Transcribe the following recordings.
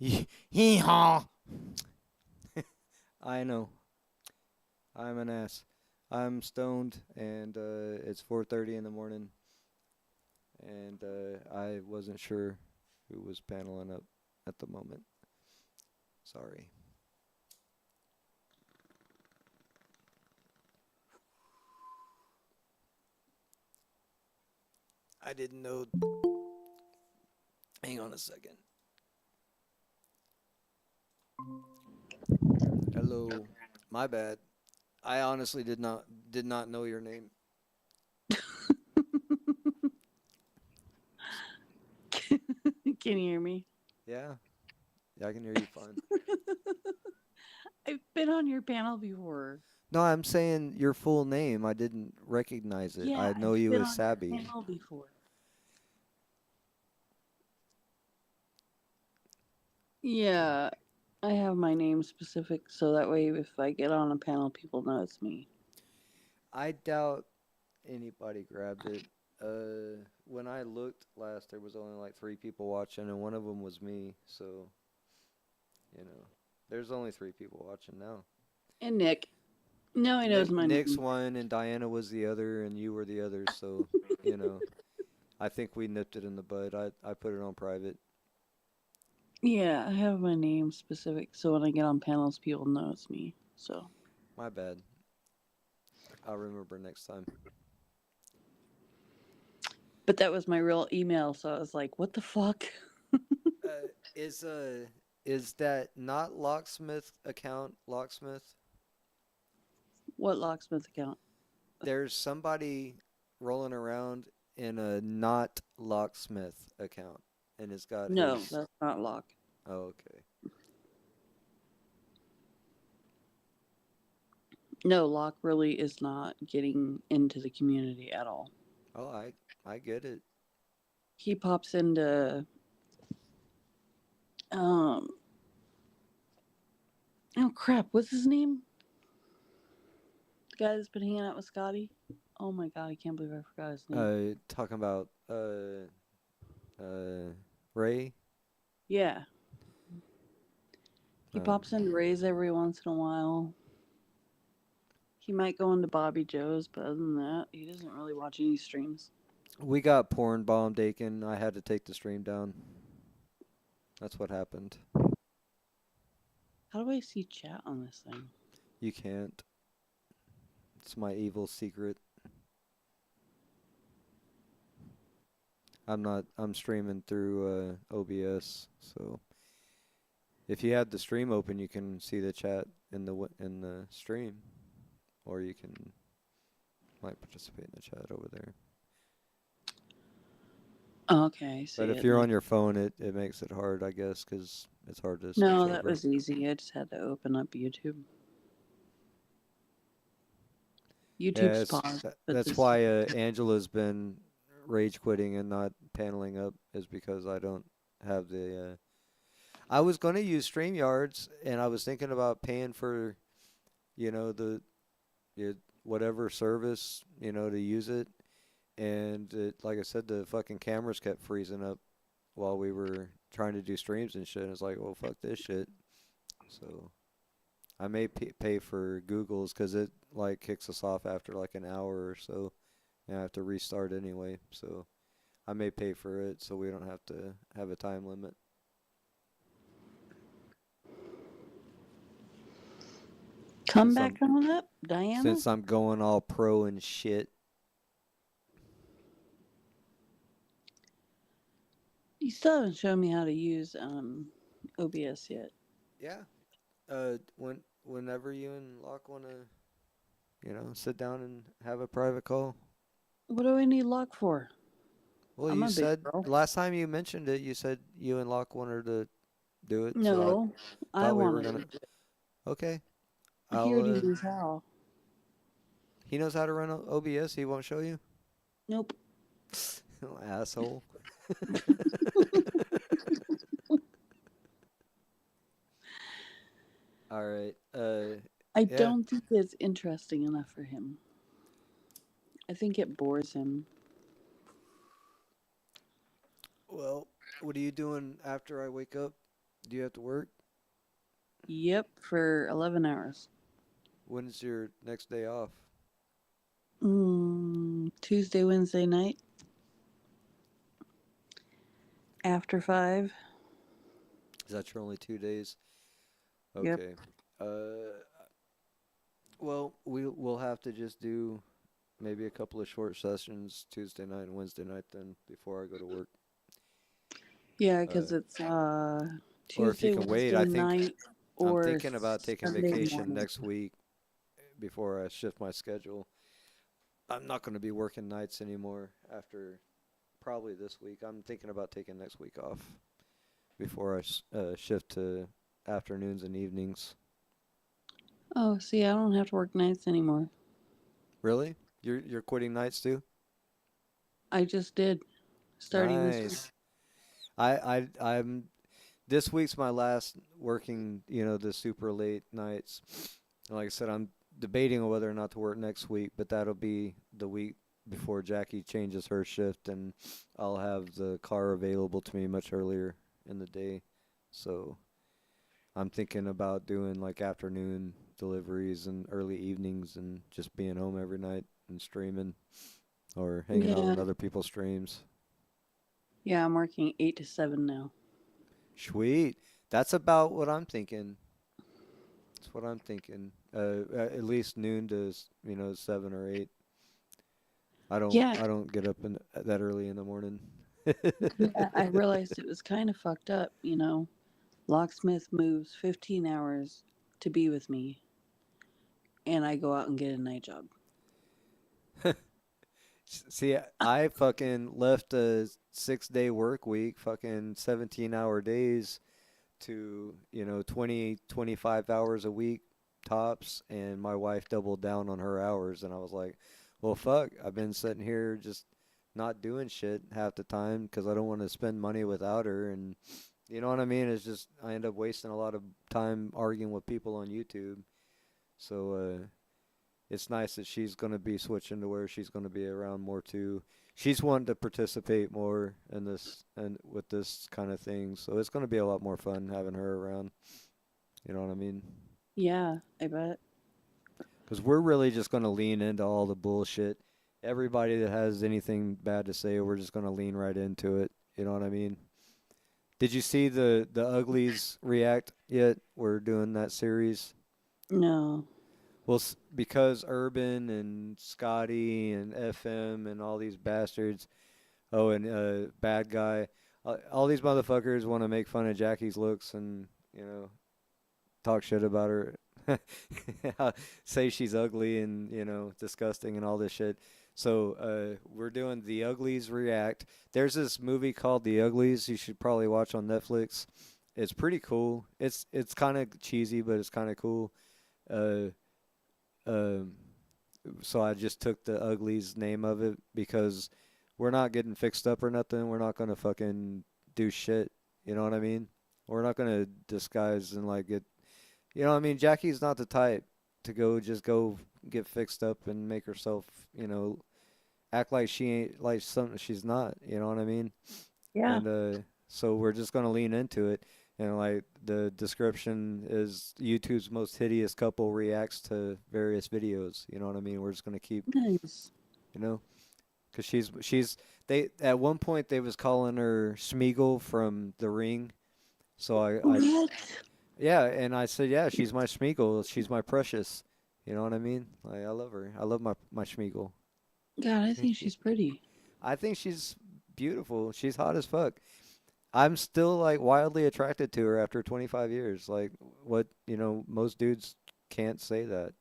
Hee-haw. I know. I'm an ass. I'm stoned, and it's 4:30 in the morning, and I wasn't sure who was paneling up at the moment. Sorry. I didn't know. Hang on a second. Hello. My bad. I honestly did not know your name. Can you hear me? Yeah. Yeah, I can hear you fine. I've been on your panel before. No, I'm saying your full name. I didn't recognize it. Yeah, I know I've you been as on your Sabby. panel before. Yeah, I have my name specific so that way if I get on a panel, people know it's me. I doubt anybody grabbed it. When I looked last, there was only like 3 people watching, and one of them was me. So, you know, there's only 3 people watching now. And Nick. Now he knows my Nick's name. one, and Diana was the other, and you were the other. So, you know, I think we nipped it in the bud. I put it on private. Yeah, I have my name specific so when I get on panels, people know it's me. So, My bad. I'll remember next time. but that was my real email, so I was like, what the fuck? Uh, is uh is that not locksmith account locksmith? What locksmith account? There's somebody rolling around in a not locksmith account, and it's got No, his. that's not lock. Oh, okay. No, lock really is not getting into the community at all. Oh, I get it. He pops into um oh crap, what's his name? The guy that's been hanging out with Scotty. Oh my god, I can't believe I forgot his name. Talking about Ray. Yeah, he Um, pops into Ray's every once in a while. He might go into Bobby Joe's, but other than that, he doesn't really watch any streams. we got porn bombed, Aiken. I had to take the stream down. That's what happened. How do I see chat on this thing? You can't. It's my evil secret. I'm not. I'm streaming through OBS, so if you had the stream open, you can see the chat in the stream, or you can might participate in the chat over there. Okay, I But see if it you're now. on your phone, it makes it hard, I guess, because it's hard to switch No, that over. was easy. I just had to open up YouTube. Yeah, YouTube's paused, but that's this. why Angela's been rage quitting and not paneling up is because I don't have the. I was going to use StreamYards, and I was thinking about paying for, the it, whatever service, to use it. And like I said, the fucking cameras kept freezing up while we were trying to do streams and shit. And it's like, well, fuck this shit. So I may pay for Google's because it like kicks us off after like an hour or so, and I have to restart anyway. So I may pay for it so we don't have to have a time limit. Come Since back I'm on up, Diana. since I'm going all pro and shit. You still haven't shown me how to use OBS yet. Yeah. Whenever you and Locke wanna, sit down and have a private call. What do I need lock for? Well, I'm you a big said girl. last time you mentioned it, you said you and Locke wanted to do it, so I No, I thought we were wanted gonna. to do it. Okay, He I'll. already knows how. He knows how to run OBS. He won't show you. Nope. Asshole. All right. I Yeah. don't think it's interesting enough for him. I think it bores him. Well, what are you doing after I wake up? Do you have to work? Yep, for 11 hours. When's your next day off? Tuesday, Wednesday night after 5. Is that your only 2 days? Yep. Okay. Well, we'll have to just do maybe a couple of short sessions Tuesday night and Wednesday night then before I go to work. Yeah, Uh, because it's or if you Tuesday, can wait, Wednesday night, I'm or thinking about taking Sunday vacation morning. next week before I shift my schedule. I'm not going to be working nights anymore after probably this week. I'm thinking about taking next week off before I shift to afternoons and evenings. Oh, see, I don't have to work nights anymore. Really? You're quitting nights too? I just did, starting this week. Nice. I'm this week's my last working, the super late nights. Like I said, I'm debating on whether or not to work next week, but that'll be the week before Jackie changes her shift, and I'll have the car available to me much earlier in the day. So I'm thinking about doing like afternoon deliveries and early evenings and just being home every night and streaming or hanging out Yeah, on other people's streams. yeah, I'm working 8 to 7 now. Sweet. That's about what I'm thinking. That's what I'm thinking. At least noon to 7 or 8. Yeah, I don't get up that early in the morning. yeah, I realized it was kind of fucked up, Locksmith moves 15 hours to be with me, and I go out and get a night job. See, I fucking left a 6 day work week, fucking 17-hour days to 20 25 hours a week tops, and my wife doubled down on her hours, and I was like, well, fuck, I've been sitting here just not doing shit half the time because I don't want to spend money without her, and you know what I mean. It's just I end up wasting a lot of time arguing with people on YouTube. So it's nice that she's going to be switching to where she's going to be around more too. She's wanting to participate more in this and with this kind of thing, so it's going to be a lot more fun having her around. You know what I mean? Yeah, I bet. Because we're really just going to lean into all the bullshit. Everybody that has anything bad to say, we're just going to lean right into it. You know what I mean? Did you see the uglies react yet? We're doing that series. No. Well, because Urban and Scotty and FM and all these bastards, oh, and Bad Guy, all these motherfuckers want to make fun of Jackie's looks and talk shit about her, say she's ugly and disgusting and all this shit. So we're doing the Uglies react. There's this movie called The Uglies. You should probably watch on Netflix. It's pretty cool. It's kind of cheesy, but it's kind of cool. Uh, um, so I just took the Uglies name of it because we're not getting fixed up or nothing. We're not gonna fucking do shit. You know what I mean? We're not gonna disguise and like get. You know what I mean? Jackie's not the type to go get fixed up and make herself act like she ain't like something she's not. You know what I mean? Yeah. And so we're just gonna lean into it. And like the description is YouTube's most hideous couple reacts to various videos. You know what I mean? We're just gonna keep, Nice. you know, because she's they at one point they was calling her Smeagol from The Ring. So I What? yeah, and I said yeah, she's my Smeagol. She's my precious. You know what I mean? Like I love her. I love my Smeagol. God, I think she's pretty. I think she's beautiful. She's hot as fuck. I'm still like wildly attracted to her after 25 years. Like what, most dudes can't say that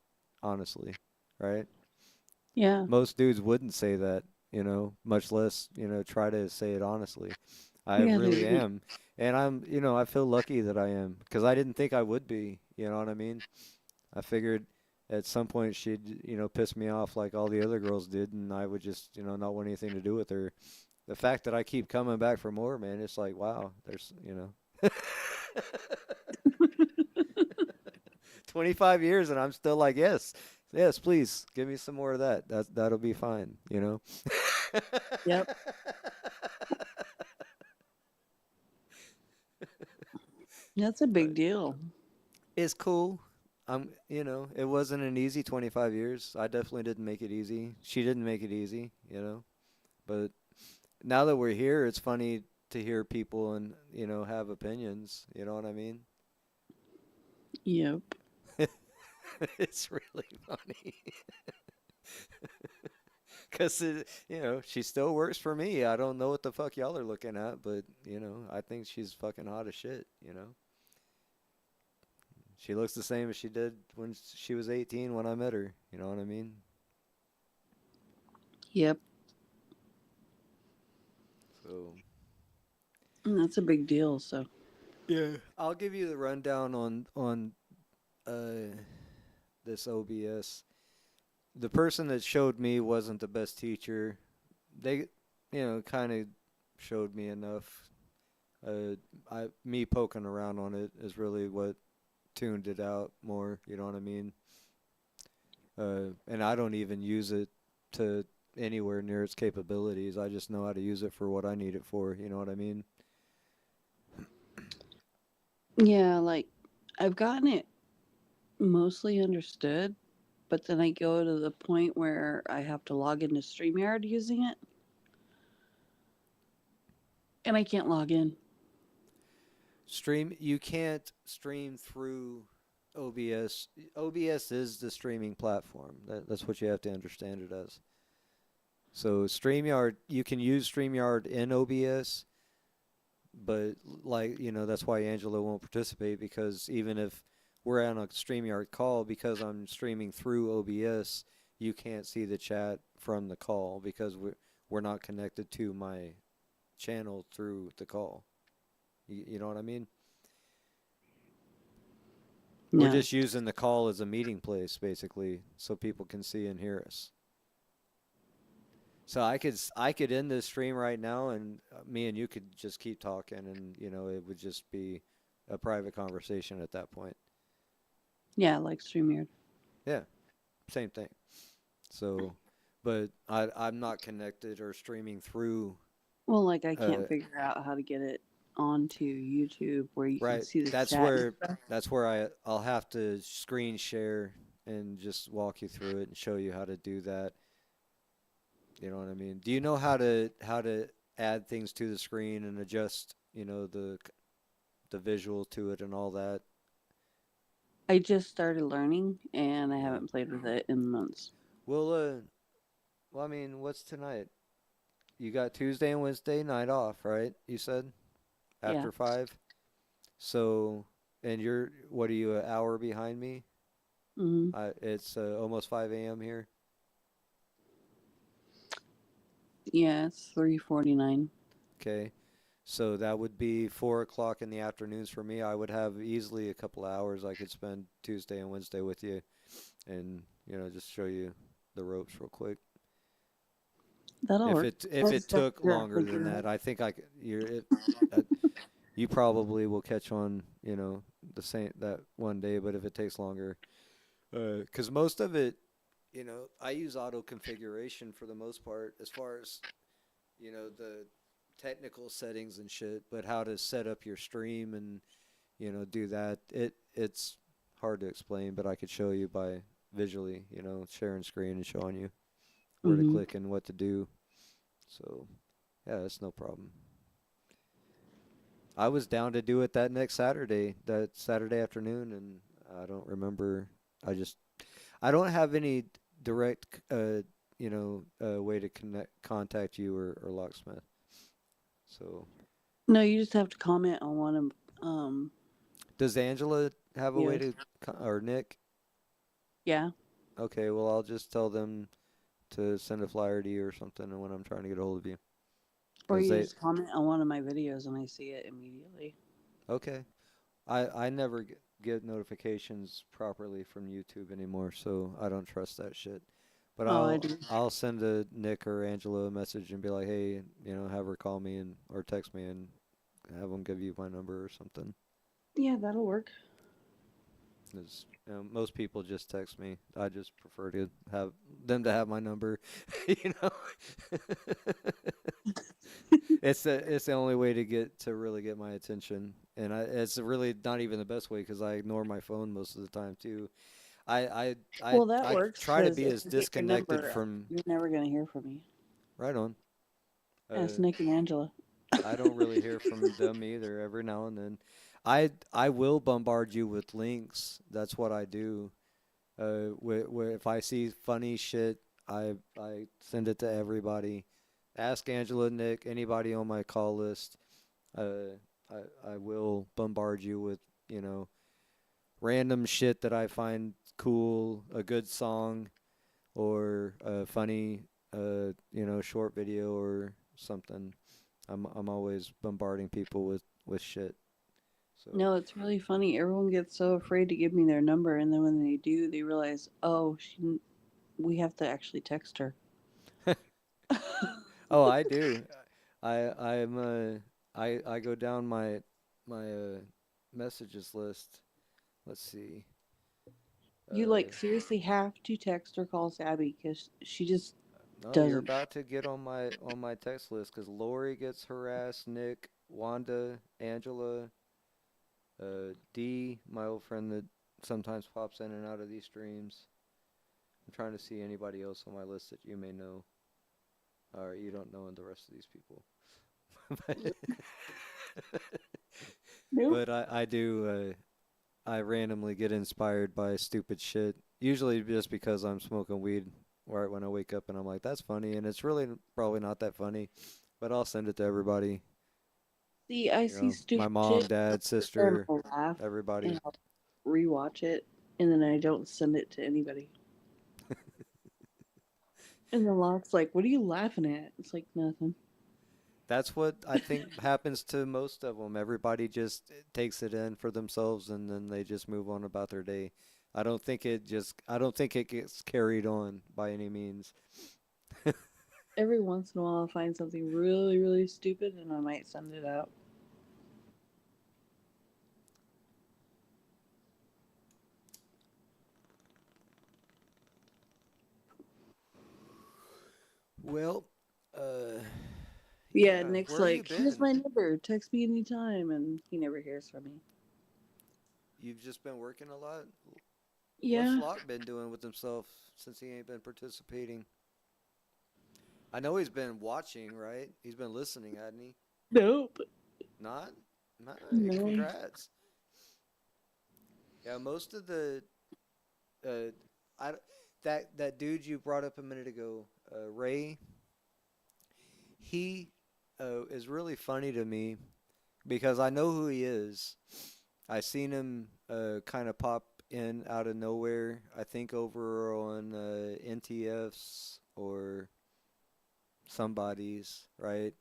honestly, right? Yeah. Most dudes wouldn't say that, much less, try to say it honestly. I Yeah, they really wouldn't. am. And I feel lucky that I am because I didn't think I would be, you know what I mean? I figured at some point she'd, piss me off like all the other girls did and I would just, not want anything to do with her. The fact that I keep coming back for more, man, it's like, wow, there's, 25 years and I'm still like, yes, yes, please give me some more of that. That'll be fine, Yep. That's a But big deal. it's cool. It wasn't an easy 25 years. I definitely didn't make it easy. She didn't make it easy, But now that we're here, it's funny to hear people and, have opinions. You know what I mean? Yep. It's really funny. Because, she still works for me. I don't know what the fuck y'all are looking at, but, I think she's fucking hot as shit. She looks the same as she did when she was 18 when I met her. You know what I mean? Yep. So, That's a big deal. So, yeah. I'll give you the rundown on uh this OBS. The person that showed me wasn't the best teacher. They, kind of showed me enough. Me poking around on it is really what tuned it out more. You know what I mean? And I don't even use it to anywhere near its capabilities. I just know how to use it for what I need it for. You know what I mean? yeah, like I've gotten it mostly understood, but then I go to the point where I have to log into StreamYard using it, and I can't log in. You can't stream through OBS. OBS is the streaming platform. That's what you have to understand it as. So StreamYard, you can use StreamYard in OBS, but that's why Angela won't participate because even if we're on a StreamYard call, because I'm streaming through OBS, you can't see the chat from the call because we're not connected to my channel through the call. You know what I mean? We're No. just using the call as a meeting place, basically, so people can see and hear us. So I could end this stream right now, and me and you could just keep talking, and it would just be a private conversation at that point. Yeah, like StreamYard. Yeah, same thing. So, but I'm not connected or streaming through. Well, like I Uh, can't figure out how to get it onto YouTube where you can right. see the That's chat and where stuff. I'll have to screen share and just walk you through it and show you how to do that. You know what I mean? Do you know how to add things to the screen and adjust, the visual to it and all that? I just started learning and I Yeah. haven't played with it in months. Well, I mean, what's tonight? You got Tuesday and Wednesday night off, right? You said Yeah. after 5. So, and what are you, an hour behind me? Hmm. It's almost 5 a.m. here. Yeah, it's 3:49. Okay. So that would be 4 o'clock in the afternoons for me. I would have easily a couple of hours I could spend Tuesday and Wednesday with you and, just show you the ropes real quick. That'll If work. it That's took your longer than figure that, out. I think uh, you probably will catch on, the same that one day, but if it takes longer, cuz most of it, I use auto configuration for the most part as far as, the technical settings and shit, but how to set up your stream and, do that, it's hard to explain, but I could show you by visually, sharing screen and showing you where to Hmm. click and what to do. So, yeah, that's no problem. I was down to do it that Saturday afternoon, and I don't remember. I don't have any direct, way to contact you or locksmith. So, No, you just have to comment on one of does Angela have a way videos. to, or Nick? Yeah. Okay, well, I'll just tell them to send a flyer to you or something when I'm trying to get a hold of you. Or Cause you they, just comment on one of my videos and I see it immediately. okay. I never get notifications properly from YouTube anymore, so I don't trust that shit. But Oh, I I'll do. I'll send a Nick or Angela a message and be like, hey, have her call me and or text me and have them give you my number or something. Yeah, that'll work. 'Cause, most people just text me. I just prefer to have them to have my number. you know, it's the only way to really get my attention, and it's really not even the best way because I ignore my phone most of the time too. I I Well, that I works try to because be if as I get your disconnected number, from you're never gonna hear from me. right on. Ask Uh, Nick and Angela. I don't really hear from them either. Every now and then, I will bombard you with links. That's what I do. If I see funny shit, I send it to everybody. Ask Angela, Nick, anybody on my call list. Uh, I will bombard you with you know random shit that I find cool, a good song, or a funny short video or something. I'm always bombarding people with shit. So No, it's really funny. Everyone gets so afraid to give me their number, and then when they do, they realize, oh, we have to actually text her. oh, I do. I'm I go down my messages list. Let's see. You Uh like seriously have to text or call Sabby because she just no, you're doesn't. about to get on my text list cuz Lori gets harassed, Nick, Wanda, Angela, D, my old friend that sometimes pops in and out of these streams. I'm trying to see anybody else on my list that you may know or you don't know, and the rest of these people. Nope. but I do. I randomly get inspired by stupid shit. Usually just because I'm smoking weed right when I wake up and I'm like, that's funny. And it's really probably not that funny. But I'll send it to everybody. See, I You see know, my stupid mom, shit, dad, and sister, I'll laugh, and everybody. I'll rewatch it, and then I don't send it to anybody. And the lot's like, "What are you laughing at?" It's like nothing. That's what I think happens to most of them. Everybody just takes it in for themselves and then they just move on about their day. I don't think it gets carried on by any means. Every once in a while, I'll find something really, really stupid, and I might send it out. Well, uh, Yeah, yeah. Nick's Where you like, "Here's been? my number. Text me anytime," and he never hears from me. You've just been working a lot. What's Yeah. Locke been doing with himself since he ain't been participating? I know he's been watching, right? He's been listening, hadn't he? Nope. Not? Nah, No. congrats. Yeah, most of the uh, I that dude you brought up a minute ago, Ray, he is really funny to me because I know who he is. I seen him kind of pop in out of nowhere. I think over on NTF's or somebody's, right?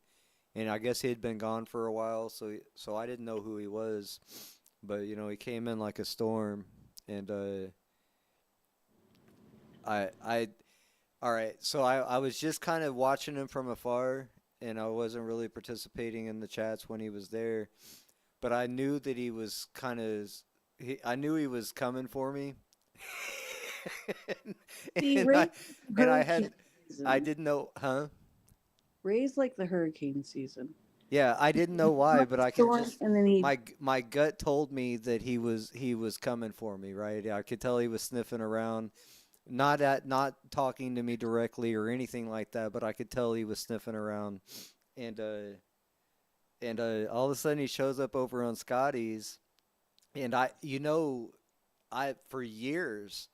And I guess he had been gone for a while, so I didn't know who he was. But he came in like a storm, and I all right. So I was just kind of watching him from afar, and I wasn't really participating in the chats when he was there. But I knew that he was kind of I knew he was coming for me. See, and Ray's I and hurricane I season. didn't know, huh? Ray's like the hurricane season. Yeah, I didn't know why, but One I could storm, just and then he. my gut told me that he was coming for me, right? I could tell he was sniffing around, not talking to me directly or anything like that, but I could tell he was sniffing around, and all of a sudden he shows up over on Scotty's, and I for years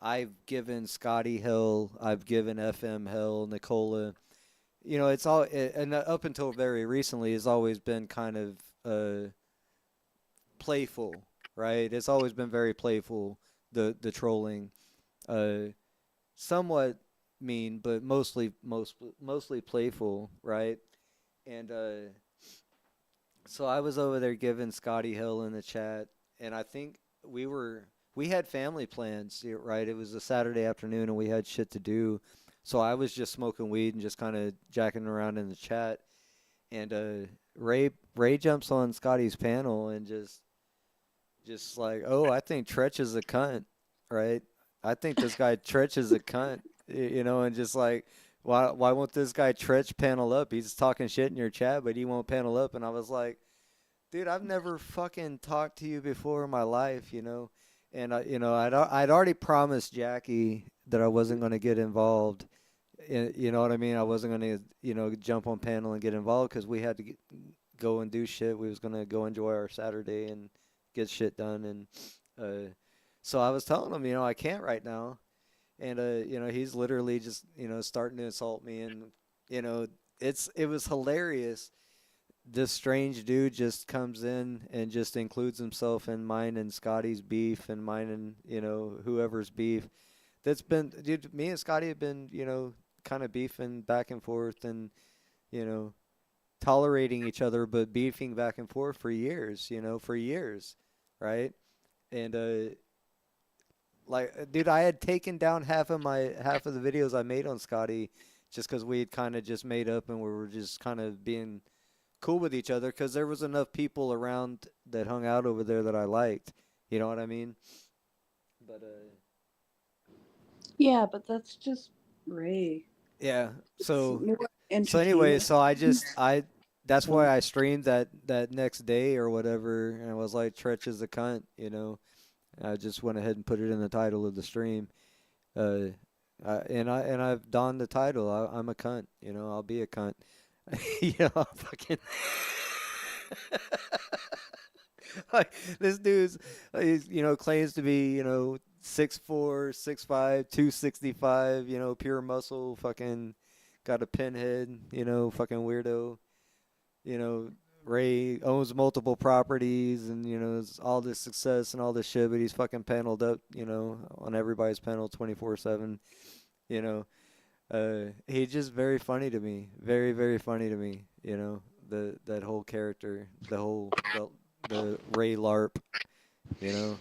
I've given Scotty hell, I've given FM hell, Nicola. It's all and up until very recently has always been kind of playful, right? It's always been very playful, the trolling. Uh Somewhat mean, but mostly playful, right? And so I was over there giving Scotty Hill in the chat, and I think we had family plans, right? It was a Saturday afternoon, and we had shit to do. So I was just smoking weed and just kind of jacking around in the chat, and Ray jumps on Scotty's panel and just just like, oh, I think Treach is a cunt, right? I think this guy Treach is a cunt, and just like, why won't this guy Treach panel up? He's talking shit in your chat, but he won't panel up. And I was like, dude, I've never fucking talked to you before in my life, and I'd already promised Jackie that I wasn't going to get involved. You know what I mean? I wasn't going to, jump on panel and get involved because we had to go and do shit. We was going to go enjoy our Saturday and get shit done. And so I was telling him, I can't right now. And he's literally just, starting to insult me. And you know, it was hilarious. This strange dude just comes in and just includes himself in mine and Scotty's beef and mine and whoever's beef. That's been, dude. Me and Scotty have been, kind of beefing back and forth and you know tolerating each other, but beefing back and forth for years. For years, right? And like, dude, I had taken down half of the videos I made on Scotty just because we had kind of just made up and we were just kind of being cool with each other because there was enough people around that hung out over there that I liked. You know what I mean? But Yeah, but that's just Ray. yeah. It's So more anyway, entertainment. so I that's why So, I streamed that next day or whatever, and I was like, Tretch is a cunt. I just went ahead and put it in the title of the stream. Uh, I've donned the title. I'm a cunt. I'll be a cunt. Fucking. Like, this dude's, claims to be, 6'4", 6'5", 265, pure muscle, fucking got a pinhead, fucking weirdo, you know, Ray owns multiple properties and, all this success and all this shit, but he's fucking paneled up, on everybody's panel 24/7, you know. He's just very funny to me. Very, very funny to me, that whole character, the Ray LARP, you know.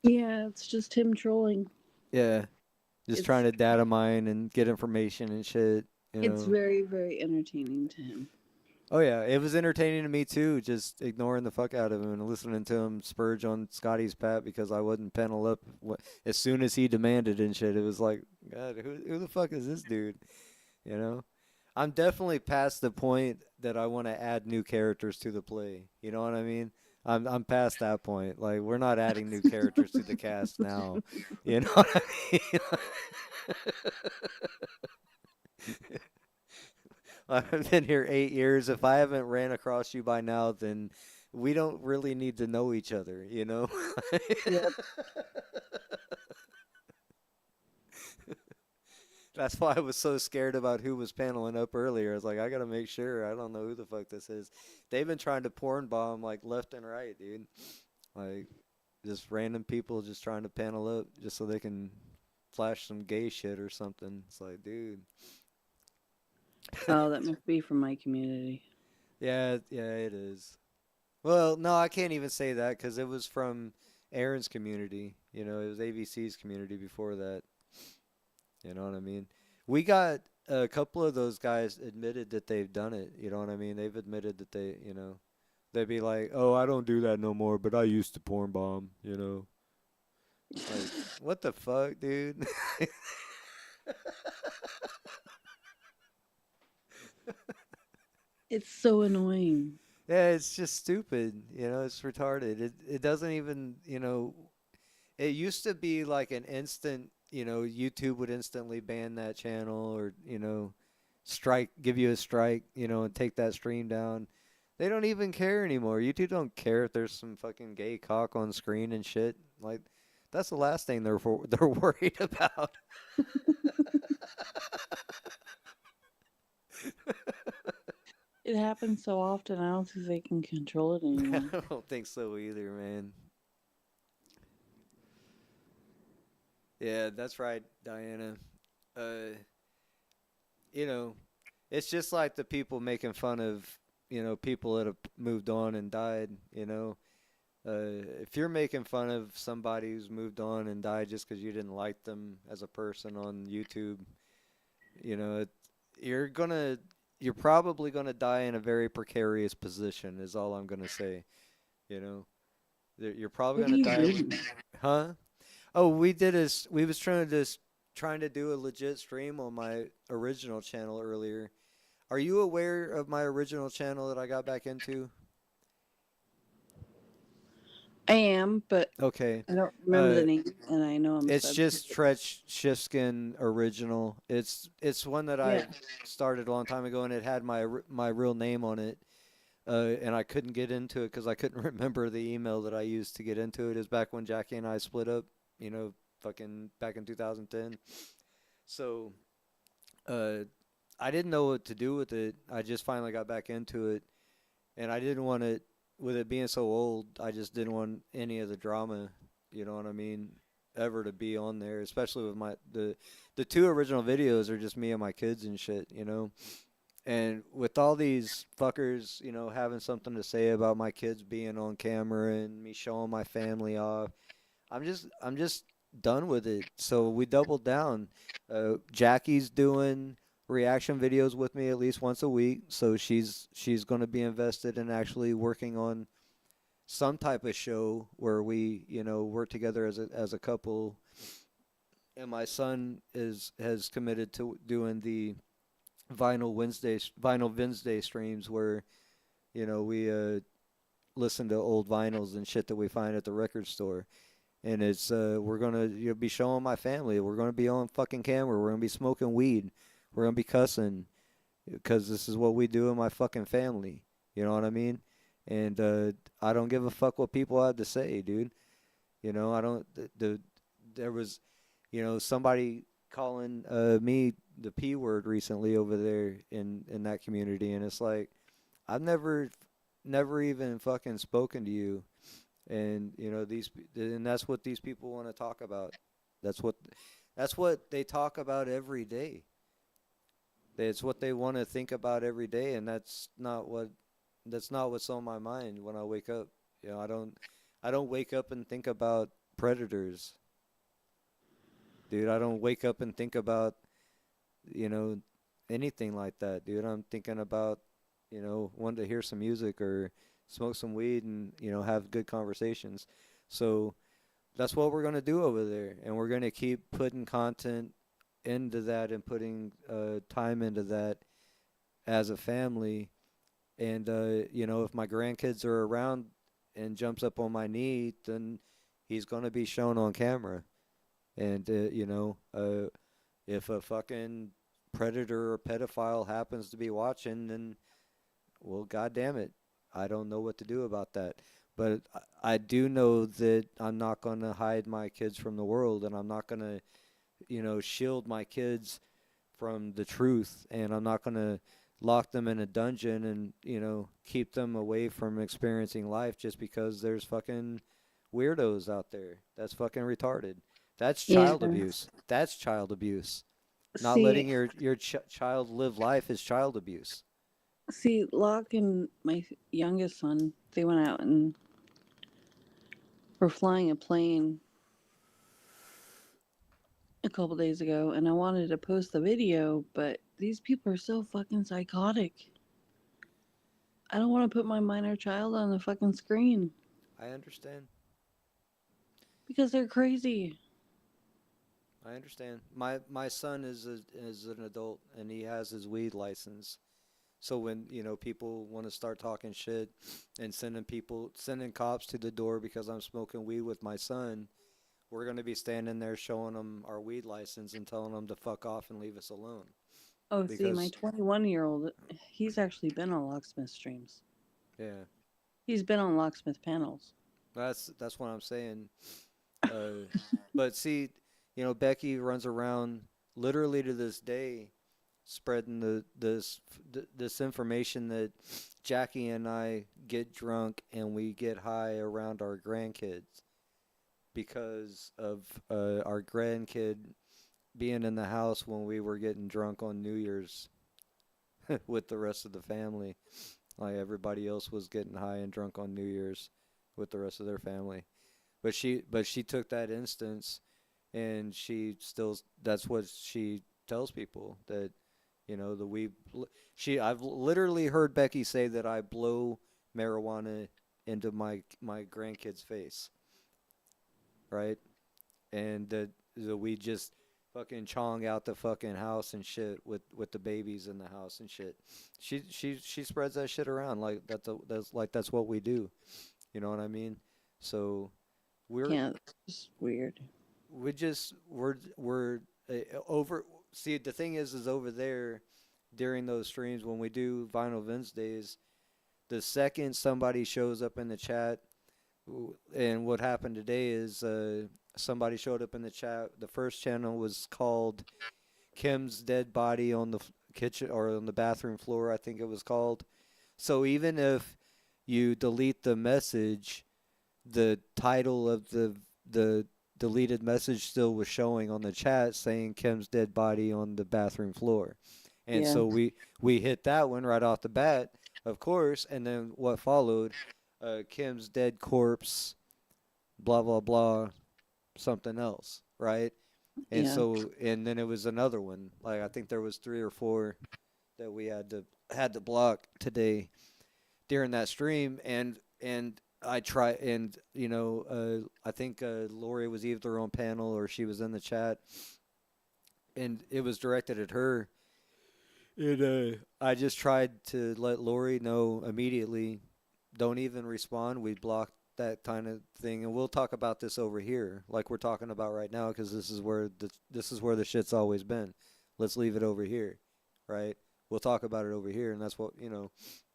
yeah, it's just him trolling. Yeah, just trying It's to data mine and get information and shit, you it's know. very, very entertaining to him. Oh yeah, it was entertaining to me too, just ignoring the fuck out of him and listening to him spurge on Scotty's pat because I wasn't panel up as soon as he demanded and shit. It was like, God, who the fuck is this dude? You know? I'm definitely past the point that I want to add new characters to the play. You know what I mean? I'm past that point. Like, we're not adding new characters to the cast now. You know what I mean? I've been here 8 years. If I haven't ran across you by now, then we don't really need to know each other. Yep. That's why I was so scared about who was paneling up earlier. I was like, I gotta make sure. I don't know who the fuck this is. They've been trying to porn bomb like left and right, dude. Like, just random people just trying to panel up just so they can flash some gay shit or something. It's like, dude. Oh, that must be from my community. Yeah, yeah, it is. Well, no, I can't even say that because it was from Aaron's community. It was AVC's community before that. You know what I mean? We got a couple of those guys admitted that they've done it. You know what I mean? They've admitted that they'd be like, "Oh, I don't do that no more, but I used to porn bomb." Like, what the fuck, dude? It's so annoying. Yeah, it's just stupid. It's retarded. It doesn't even, it used to be like an instant, YouTube would instantly ban that channel or, strike, give you a strike, and take that stream down. They don't even care anymore. YouTube don't care if there's some fucking gay cock on screen and shit. Like, that's the last thing they're worried about. It happens so often, I don't think they can control it I anymore. don't think so either, man. Yeah, that's right, Diana. Uh, you know, it's just like the people making fun of, people that have moved on and died, if you're making fun of somebody who's moved on and died just because you didn't like them as a person on YouTube, you know, it, you're gonna, you're probably gonna die in a very precarious position, is all I'm gonna say, you know. You're probably What are gonna you die with, doing? huh? Oh, we did is we was trying to do a legit stream on my original channel earlier. Are you aware of my original channel that I got back into? I am, but Okay. I don't remember Uh, the name, and I know I'm it's subbed to just it. Treach Shiftskin original. It's one that Yeah. I started a long time ago, and it had my real name on it. And I couldn't get into it because I couldn't remember the email that I used to get into it. Is back when Jackie and I split up, you know, fucking back in 2010. So, uh, I didn't know what to do with it. I just finally got back into it, and I didn't want it with it being so old. I just didn't want any of the drama. You know what I mean? Ever to be on there, especially with the two original videos are just me and my kids and shit. You know, and with all these fuckers, you know, having something to say about my kids being on camera and me showing my family off, I'm just done with it. So we doubled down. Jackie's doing reaction videos with me at least once a week, so she's going to be invested in actually working on some type of show where we, you know, work together as a couple. And my son is has committed to doing the Vinyl Wednesday streams where, you know, we listen to old vinyls and shit that we find at the record store. And it's we're gonna be showing my family. We're gonna be on fucking camera. We're gonna be smoking weed. We're gonna be cussing because this is what we do in my fucking family. You know what I mean? And I don't give a fuck what people have to say, dude. You know, I don't. There was, you know, somebody calling me the p word recently over there in that community, and it's like I've never even fucking spoken to you, and you know and that's what these people want to talk about. That's what that's what they talk about every day. It's what they want to think about every day, and that's not what's on my mind when I wake up. You know, I don't wake up and think about predators, dude. I don't wake up and think about, you know, anything like that, dude. I'm thinking about, you know, wanting to hear some music or smoke some weed and, you know, have good conversations. So that's what we're gonna do over there, and we're gonna keep putting content into that and putting time into that as a family. And you know, if my grandkids are around and jumps up on my knee, then he's gonna be shown on camera. And you know, if a fucking predator or pedophile happens to be watching, then well, goddamn it, I don't know what to do about that. But I do know that I'm not gonna hide my kids from the world, and I'm not gonna, you know, shield my kids from the truth, and I'm not gonna lock them in a dungeon and, you know, keep them away from experiencing life just because there's fucking weirdos out there. That's fucking retarded. That's Yeah. child abuse. That's child abuse. Not See, letting your child live life is child abuse. Locke and my youngest son, they went out and were flying a plane a couple days ago, and I wanted to post the video, but these people are so fucking psychotic. I don't want to put my minor child on the fucking screen I understand. because they're crazy. I understand. My son is an adult and he has his weed license. So when, you know, people want to start talking shit and sending cops to the door because I'm smoking weed with my son, we're going to be standing there showing them our weed license and telling them to fuck off and leave us alone. Oh, see, my Because 21-year-old, he's actually been on locksmith streams. yeah, He's been on locksmith panels. that's what I'm saying. Uh, but see, you know, Becky runs around literally to this day spreading this information that Jackie and I get drunk and we get high around our grandkids because of our grandkid being in the house when we were getting drunk on New Year's with the rest of the family. Like everybody else was getting high and drunk on New Year's with the rest of their family. But she took that instance and she still that's what she tells people that, you know, I've literally heard Becky say that I blow marijuana into my grandkid's face, right? And we just fucking chong out the fucking house and shit with the babies in the house and shit. She spreads that shit around like that's what we do. You know what I mean? So we're Yeah, it's weird. we're over. See, the thing is over there during those streams when we do Vinyl Wednesdays, the second somebody shows up in the chat, and what happened today is somebody showed up in the chat. The first channel was called Kim's dead body on the kitchen or on the bathroom floor, I think it was called. So even if you delete the message, the title of the deleted message still was showing on the chat saying Kim's dead body on the bathroom floor. And Yeah, so we hit that one right off the bat, of course, and then what followed, Kim's dead corpse, blah blah blah, something else, right? And yeah, so and then it was another one. Like I think there was 3 or 4 that we had to block today during that stream, and I try and I think Lori was either on panel or she was in the chat, and it was directed at her. And I just tried to let Lori know immediately. Don't even respond. We blocked that kind of thing, and we'll talk about this over here, like we're talking about right now, because this is where the shit's always been. Let's leave it over here, right? We'll talk about it over here, and that's what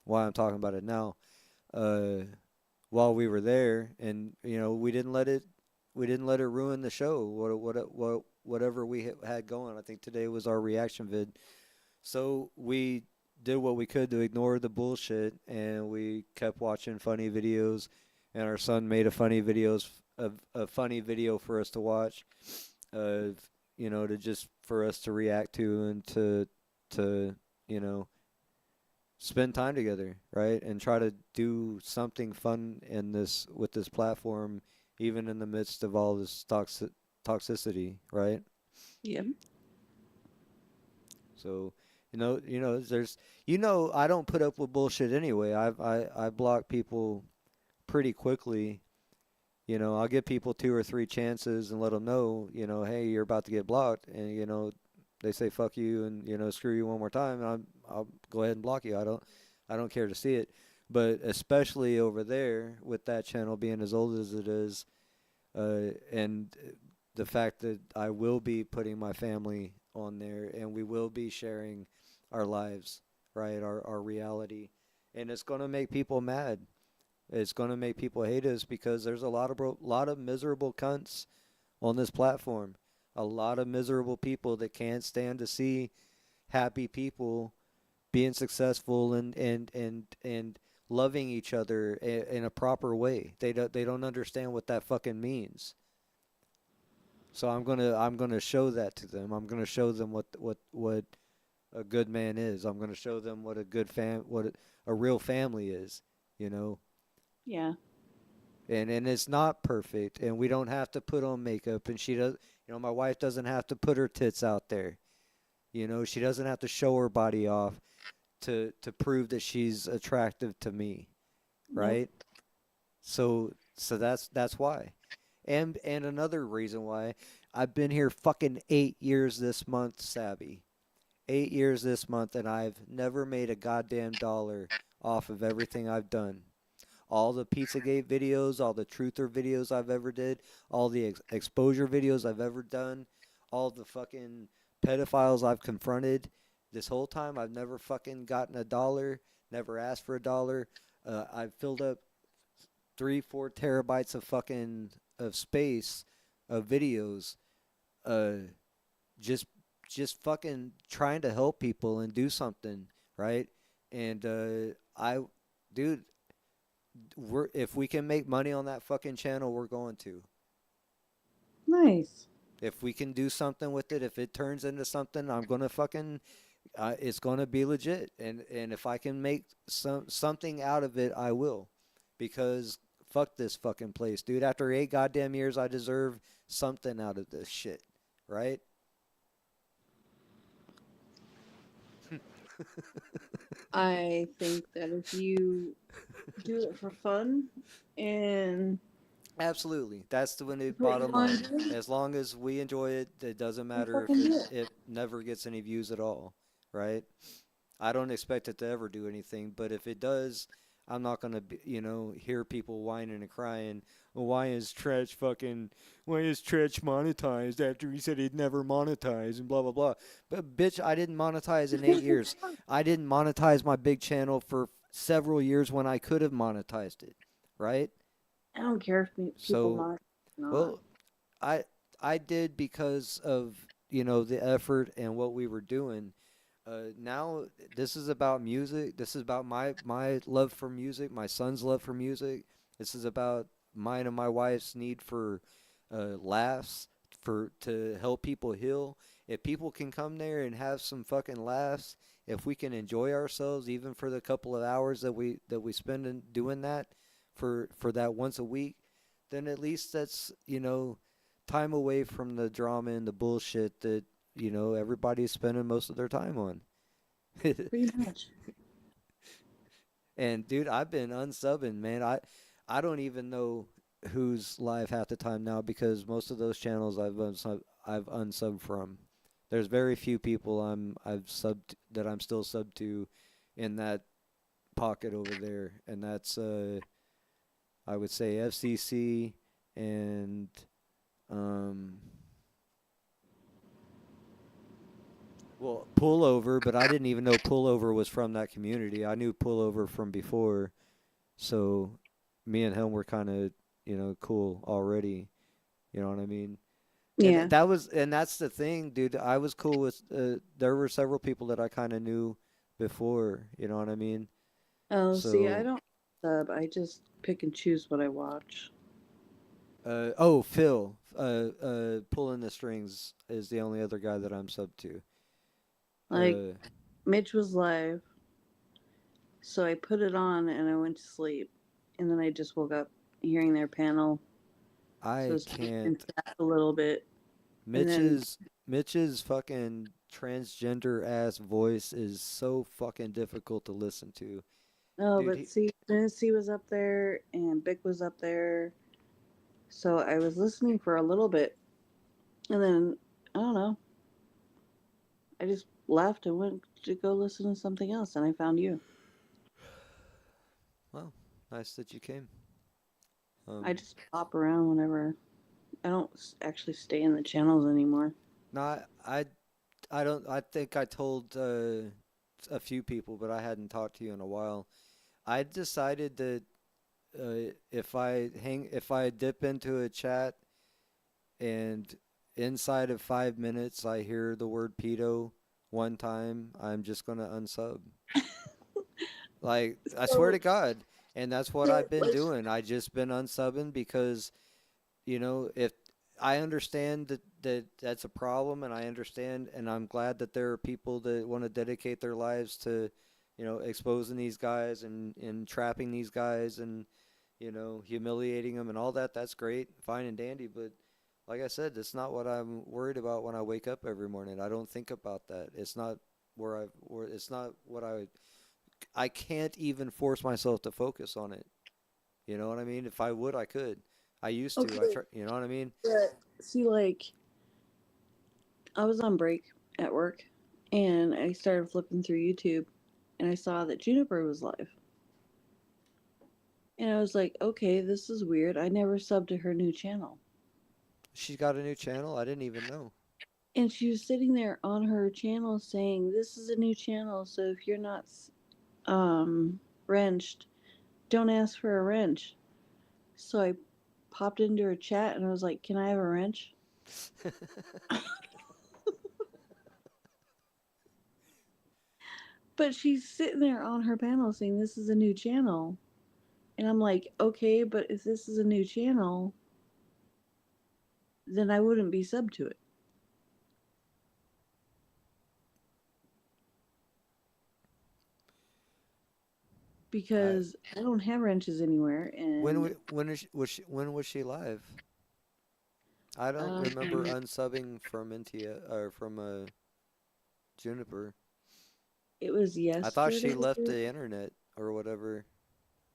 why I'm talking about it now. Uh, while we were there, and we didn't let it ruin the show. Whatever we had going. I think today was our reaction vid. So we did what we could to ignore the bullshit, and we kept watching funny videos. And our son made a funny video for us to watch, to just for us to react to and to you know spend time together, right? And try to do something fun in this with this platform, even in the midst of all this toxicity, right? yep, So, there's, I don't put up with bullshit anyway. I block people pretty quickly. I'll give people 2 or 3 chances and let them know, hey, you're about to get blocked, and they say fuck you and screw you one more time, and I'll go ahead and block you. I don't care to see it. But especially over there with that channel being as old as it is, and the fact that I will be putting my family on there and we will be sharing our lives, right? Our reality. And it's going to make people mad. It's going to make people hate us because there's a lot of miserable cunts on this platform. A lot of miserable people that can't stand to see happy people being successful and loving each other in a proper way. They don't understand what that fucking means. So I'm gonna show that to them. I'm gonna show them what a good man is. I'm gonna show them what a good a real family is. You know, yeah, and it's not perfect, and we don't have to put on makeup, and she does. My wife doesn't have to put her tits out there. She doesn't have to show her body off to prove that she's attractive to me, nope, right? So that's why. And another reason why I've been here fucking 8 years this month, Sabby. 8 years this month, and I've never made a goddamn dollar off of everything I've done. All the Pizzagate videos, all the truther videos I've ever did, all the exposure videos I've ever done, all the fucking pedophiles I've confronted. This whole time, I've never fucking gotten a dollar, never asked for a dollar. I've filled up 3-4 terabytes of fucking of space of videos, uh, just just fucking trying to help people and do something, right? And dude, if we can make money on that fucking channel, we're going to. nice. If we can do something with it, if it turns into something, I'm gonna fucking, it's gonna be legit. And if I can make something out of it, I will, because fuck this fucking place, dude. After 8 goddamn years, I deserve something out of this shit, right? I think that if you do it for fun and Absolutely. That's the what you bottom want line. to do, As long as we enjoy it, it doesn't you matter if fucking do it. it never gets any views at all, right? I don't expect it to ever do anything, but if it does, I'm not gonna hear people whining and crying. Well, why is Tretch monetized after he said he'd never monetize and blah blah blah. But bitch, I didn't monetize in 8 years. I didn't monetize my big channel for several years when I could have monetized it, right? I don't care if people So, mock or not. well, I I did because of the effort and what we were doing. Now this is about music. This is about my love for music, my son's love for music. This is about mine and my wife's need for laughs for to help people heal. If people can come there and have some fucking laughs, if we can enjoy ourselves even for the couple of hours that we spend in doing that for that once a week, then at least that's time away from the drama and the bullshit that everybody's spending most of their time on. Pretty much. And dude, I've been unsubbing, man. I don't even know who's live half the time now because most of those channels I've unsubbed from. There's very few people I've subbed that I'm still subbed to in that pocket over there, and that's I would say FCC and um well, Pullover, but I didn't even know Pullover was from that community. I knew Pullover from before, so me and him were kind of, cool already. You know what I mean? And Yeah. that's the thing, dude. I was cool with. There were several people that I kind of knew before. You know what I mean? Oh, see, I So, don't sub. I just pick and choose what I watch. oh, Phil, pulling the strings is the only other guy that I'm sub to. Like, Uh, Mitch was live, so I put it on and I went to sleep. And then I just woke up hearing their panel. So I I stayed and can't. sat a little bit. And then, Mitch's Mitch's fucking transgender ass voice is so fucking difficult to listen to. oh, Dude, but see, Tennessee was up there and Bick was up there. So I was listening for a little bit. And then, I don't know, I just left and went to go listen to something else. And I found you. well, nice that you came. I Um, just pop around whenever. I don't actually stay in the channels anymore. no, I don't. I think I told a few people, but I hadn't talked to you in a while. I decided that if I dip into a chat and inside of 5 minutes I hear the word pedo one time, I'm just gonna unsub. Like I swear So, to God, and that's what so I've been like, doing. I just been unsubbing because if I understand that that's a problem, and I understand, and I'm glad that there are people that want to dedicate their lives to, exposing these guys and trapping these guys and humiliating them and all that. That's great, fine and dandy, but like I said, that's not what I'm worried about when I wake up every morning. I don't think about that. It's not where it's not what I can't even force myself to focus on it. You know what I mean? If I would, I could. I used to. I okay, try. You know what I mean? but see, like, I was on break at work and I started flipping through YouTube and I saw that Juniper was live. And I was like, okay, this is weird. I never subbed to her new channel. She's got a new channel. I didn't even know. And she was sitting there on her channel saying, this is a new channel. So if you're not wrenched, don't ask for a wrench. So I popped into her chat and I was like, can I have a wrench? But she's sitting there on her panel saying, this is a new channel. And I'm like, okay, but if this is a new channel, then I wouldn't be sub to it I because I don't have wrenches anywhere. And when was she live? I don't remember um, unsubbing from Intia or from Juniper. It was I thought yesterday. she left the internet or whatever.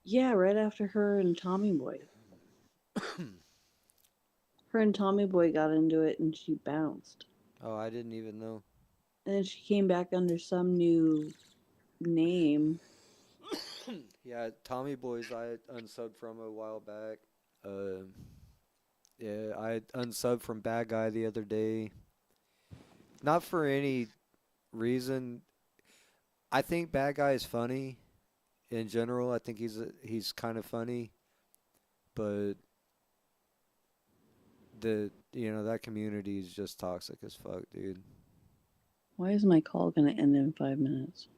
Yeah, right after her and Tommy Boy. Her and Tommy Boy got into it and she bounced. Oh, I didn't even know. And then she came back under some new name. Yeah, Tommy Boys I unsubbed from a while back. Uh, yeah, I unsubbed from Bad Guy the other day. Not for any reason. I think Bad Guy is funny in general. I think he's kind of funny, but that community is just toxic as fuck, dude. Why is my call going to end in 5 minutes?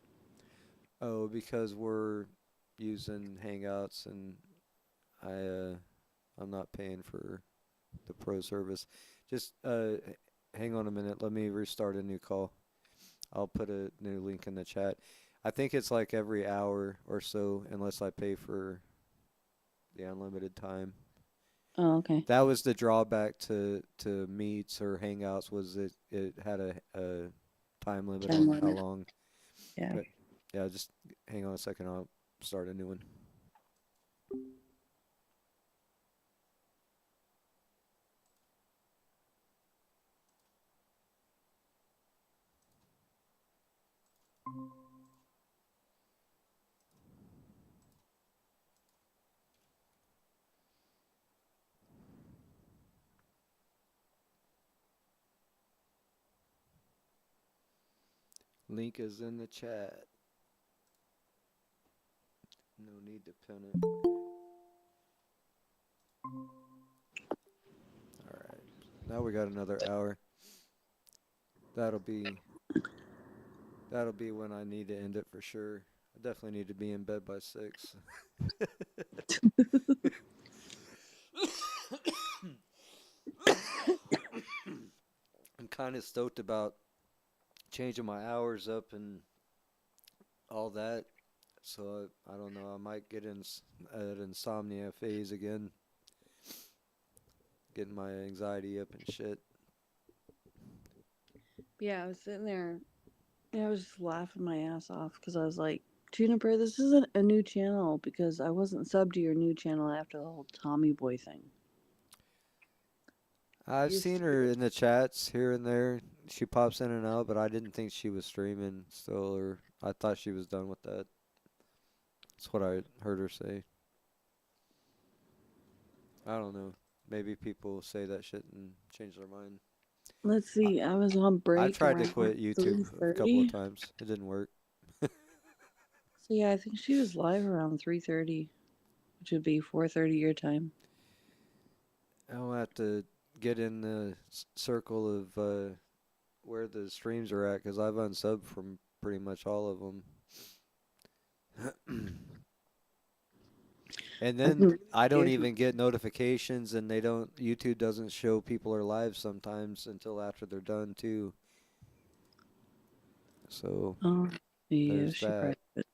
Oh, because we're using Hangouts and I I'm not paying for the pro service. Just hang on a minute. Let me restart a new call. I'll put a new link in the chat. I think it's like every hour or so, unless I pay for the unlimited time. Oh, okay. That was the drawback to Meets or Hangouts was it had a time limit Time on how limit. long. Yeah. But yeah, just hang on a second. I'll start a new one. Link is in the chat. No need to pin it. All right. Now we got another hour. That'll be that'll be when I need to end it for sure. I definitely need to be in bed by 6. I'm kind of stoked about changing my hours up and all that. So I don't know. I might get in an insomnia phase again, getting my anxiety up and shit. Yeah, I was sitting there and I was just laughing my ass off because I was like, Juniper, this isn't a new channel because I wasn't subbed to your new channel after the whole Tommy Boy thing. I've You seen see her it? in the chats here and there. She pops in and out, but I didn't think she was streaming still, or I thought she was done with that. That's what I heard her say. I don't know. Maybe people say that shit and change their mind. Let's I, see. I was on I break tried to around quit YouTube a couple of 3:30. times. It didn't work. So yeah, I think she was live around 3:30, which would be 4:30 your time. I'll have to get in the circle of where the streams are at because I've unsubbed from pretty much all of them. And I then can I don't give. even get notifications, and YouTube doesn't show people are live sometimes until after they're done too. So Oh, yeah, there's she that. probably could.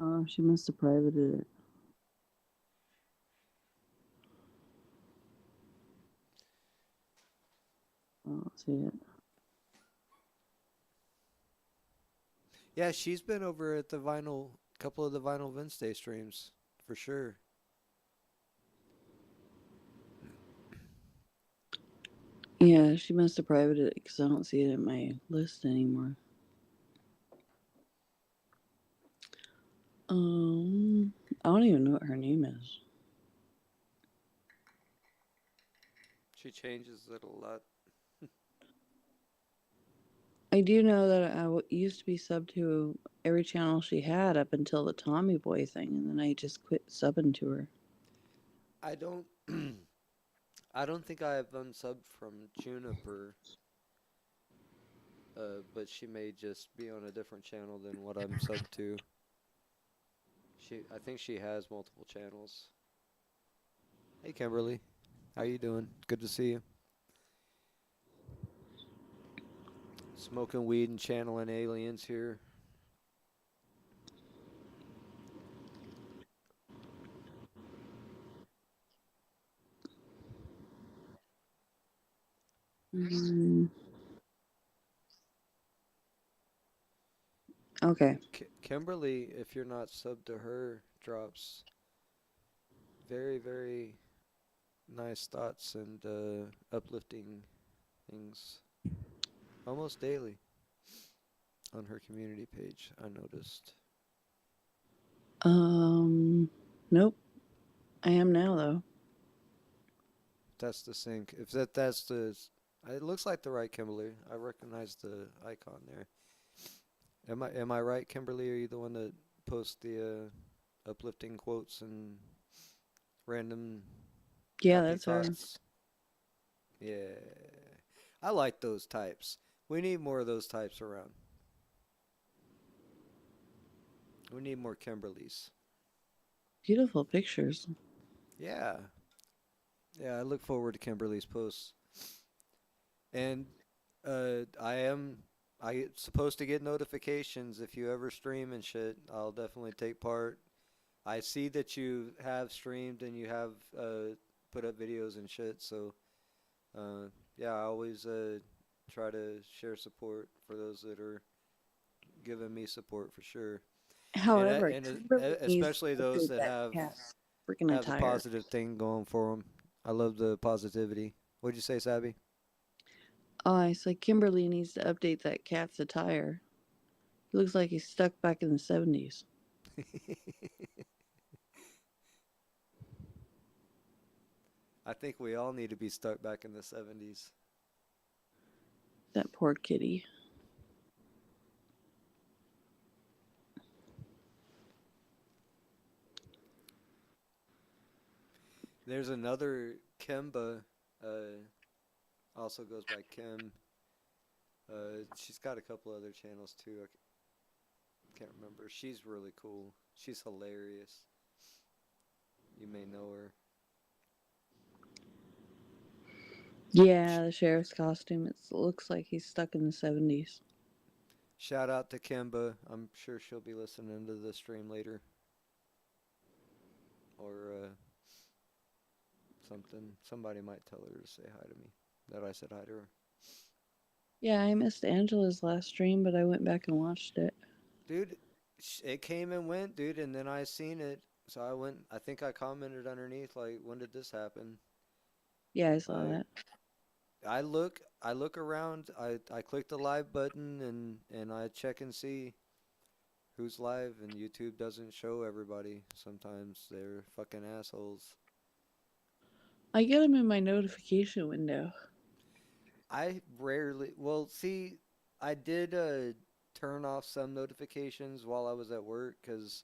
Oh, she must have privated it. I don't see it. Yeah, she's been over at the couple of the Vinyl Wednesday streams for sure. Yeah, she must have privated it because I don't see it in my list anymore. I don't even know what her name is. She changes it a lot. I do know that used to be subbed to every channel she had up until the Tommy Boy thing, and then I just quit subbing to her. I don't. I don't think I have unsubbed from Juniper, but she may just be on a different channel than what I'm subbed to. I think she has multiple channels. Hey, Kimberly, how you doing? Good to see you. Smoking weed and channeling aliens here. Mm, okay. Kimberly, if you're not subbed to her, drops very, very nice thoughts and uplifting things almost daily on her community page. I noticed. Um, nope. I am now though. That's the sync. If that's the, it looks like the right Kimberly. I recognize the icon there. Am I right, Kimberly? Are you the one that posts the uplifting quotes and random Yeah, happy that's her. thoughts? Yeah, I like those types. We need more of those types around. We need more Kimberlys. Beautiful pictures. Yeah, yeah. I look forward to Kimberly's posts, and I supposed to get notifications if you ever stream and shit. I'll definitely take part. I see that you have streamed and you have put up videos and shit. So uh, yeah, I always try to share support for those that are giving me support for sure, However, and Kimberly needs especially to those update that that cat freaking have the attire. positive thing going for them. I love the positivity. What'd you say, Sabby? Oh, I said Kimberly needs to update that cat's attire. He looks like he's stuck back in the 70s. I think we all need to be stuck back in the 70s. That poor kitty. There's another Kimba, uh, also goes by Kim. She's got a couple other channels too. Can't remember. She's really cool. She's hilarious. You may know her. Sh- Yeah, the sheriff's costume. It looks like he's stuck in the 70s. Shout out to Kimba. I'm sure she'll be listening to the stream later or something. Somebody might tell her to say hi to me. That I said hi to her. Yeah, I missed Angela's last stream, but I went back and watched it. Dude, it came and went, dude, and then I seen it. So I went. I think I commented underneath like, "When did this happen?" Yeah, I saw I that. I look around. I click the live button and I check and see who's live, and YouTube doesn't show everybody. Sometimes they're fucking assholes. I get him in my notification window. I rarely, well, see, I did turn off some notifications while I was at work because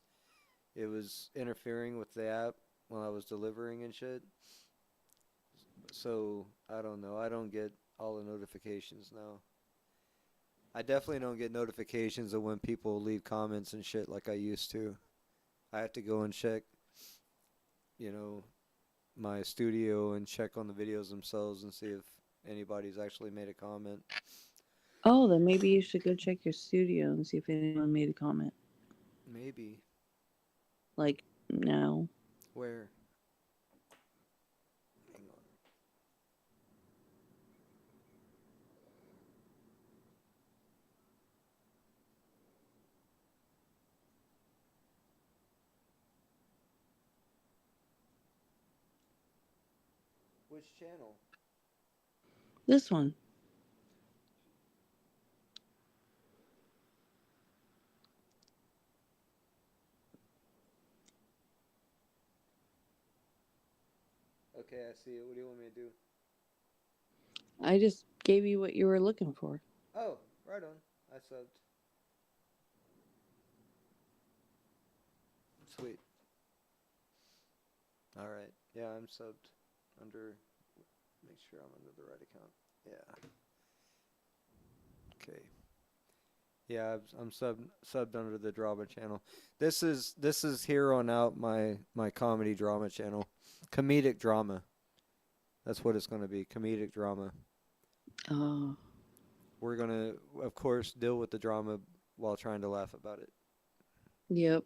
it was interfering with the app when I was delivering and shit. So I don't know. I don't get all the notifications now. I definitely don't get notifications of when people leave comments and shit like I used to. I have to go and check, you know, my studio and check on the videos themselves and see if anybody's actually made a comment. Oh, then maybe you should go check your studio and see if anyone made a comment. Maybe. Like, no. Where? Hang on. Which channel? This one. Okay, I see it. What do you want me to do? I just gave you what you were looking for. Oh, right on. I subbed. Sweet. All right. Yeah, I'm subbed under. Make sure I'm under the right account. Yeah. Okay. Yeah, I'm subbed under the drama channel. This is here on out my comedy drama channel, comedic drama. That's what it's going to be, comedic drama. Oh, We're gonna, of course, deal with the drama while trying to laugh about it. yep.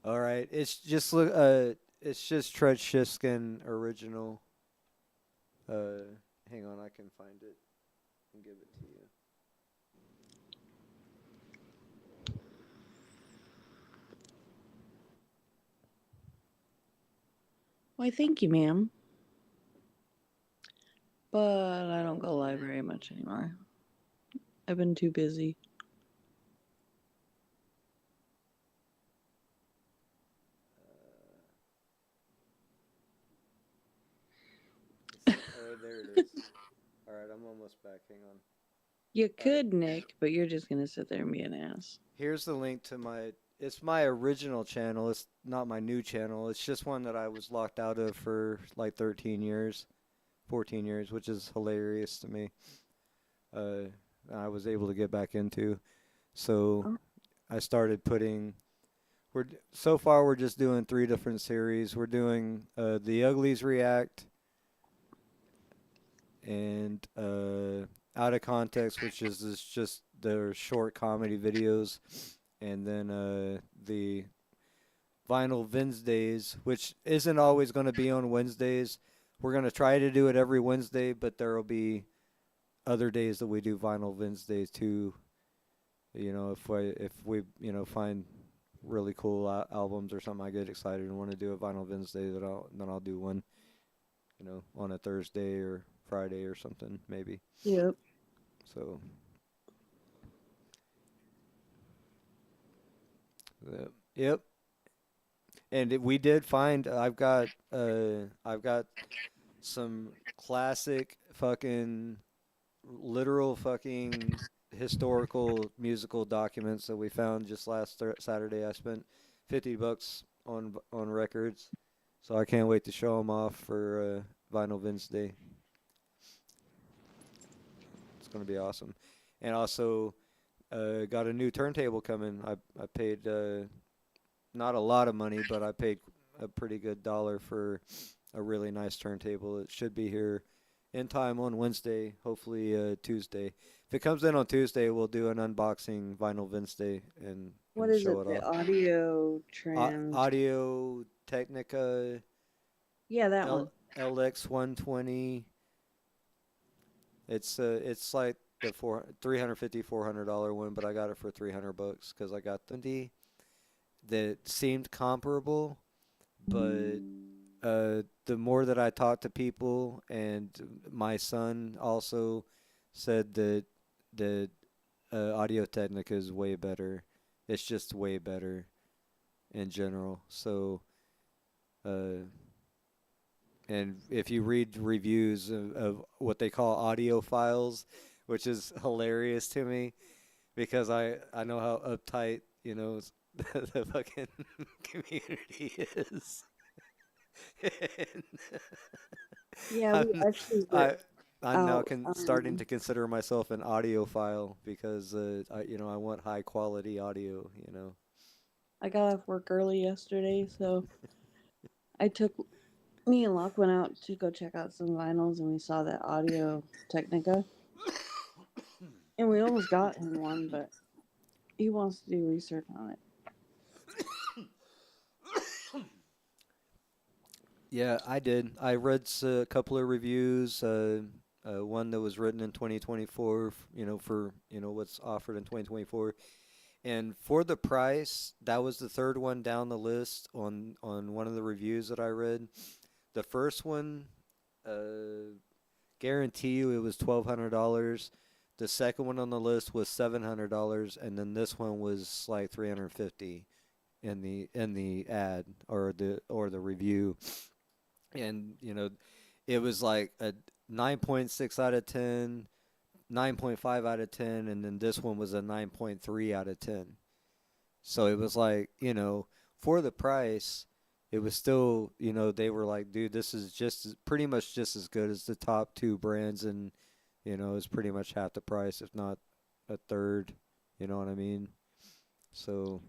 All right, it's just Treach Shiskin original Hang on, I can find it and give it to you. Why, thank you, ma'am. But I don't go live very much anymore. I've been too busy. There it is. All right, I'm almost back. Hang on. You All right, could, Nick, but you're just gonna sit there and be an ass. here's the link to my. It's my original channel. It's not my new channel. It's just one that I was locked out of for like 13 years, 14 years, which is hilarious to me. Uh, I was able to get back into. So Oh, I started putting. So far we're just doing three different series. We're doing the Uglies React and Out of Context, which is just their short comedy videos, and then the Vinyl Wednesdays, which isn't always going to be on Wednesdays. We're going to try to do it every Wednesday, but there will be other days that we do Vinyl Wednesdays too. You know, if we find really cool albums or something, I get excited and want to do a Vinyl Wednesday. Then I'll do one, on a Thursday or Friday or something maybe. yep. So, yep. And we did find I've got some classic fucking literal fucking historical musical documents that we found just last Saturday. I spent $50 on records, so I can't wait to show them off for Vinyl Vince Day. It's gonna be awesome. And also got a new turntable coming. I paid not a lot of money, but I paid a pretty good dollar for a really nice turntable. It should be here in time on Wednesday, hopefully Tuesday. If it comes in on Tuesday, we'll do an unboxing Vinyl Wednesday What and is show it? it The off. audio trans. Audio Technica Yeah, that one. LX 120. It's like the 350 $400 one, but I got it for $300 because I got the that seemed comparable, but the more that I talked to people, and my son also said that Audio Technica is way better. It's just way better in general. So, uh, and if you read reviews of what they call audio files, which is hilarious to me because I know how uptight the fucking community is. And Yeah, we I'm actually were I I'm now out. starting to consider myself an audiophile because I want high quality audio. I got off work early yesterday, so I took me and Locke went out to go check out some vinyls, and we saw that Audio Technica, and we almost got him one, but he wants to do research on it. Yeah, I did. I read a couple of reviews. One that was written in 2024. For what's offered in 2024. And for the price, that was the third one down the list on one of the reviews that I read. The first one, guarantee you, it was $1,200. The second one on the list was $700, and then this one was like 350 in the ad or the review. And it was like a 9.6 out of 10, 9.5 out of 10, and then this one was a 9.3 out of 10. So it was like, for the price, it was still, they were like, dude, this is pretty much just as good as the top two brands, and it's pretty much half the price, if not a third. You know what I mean? So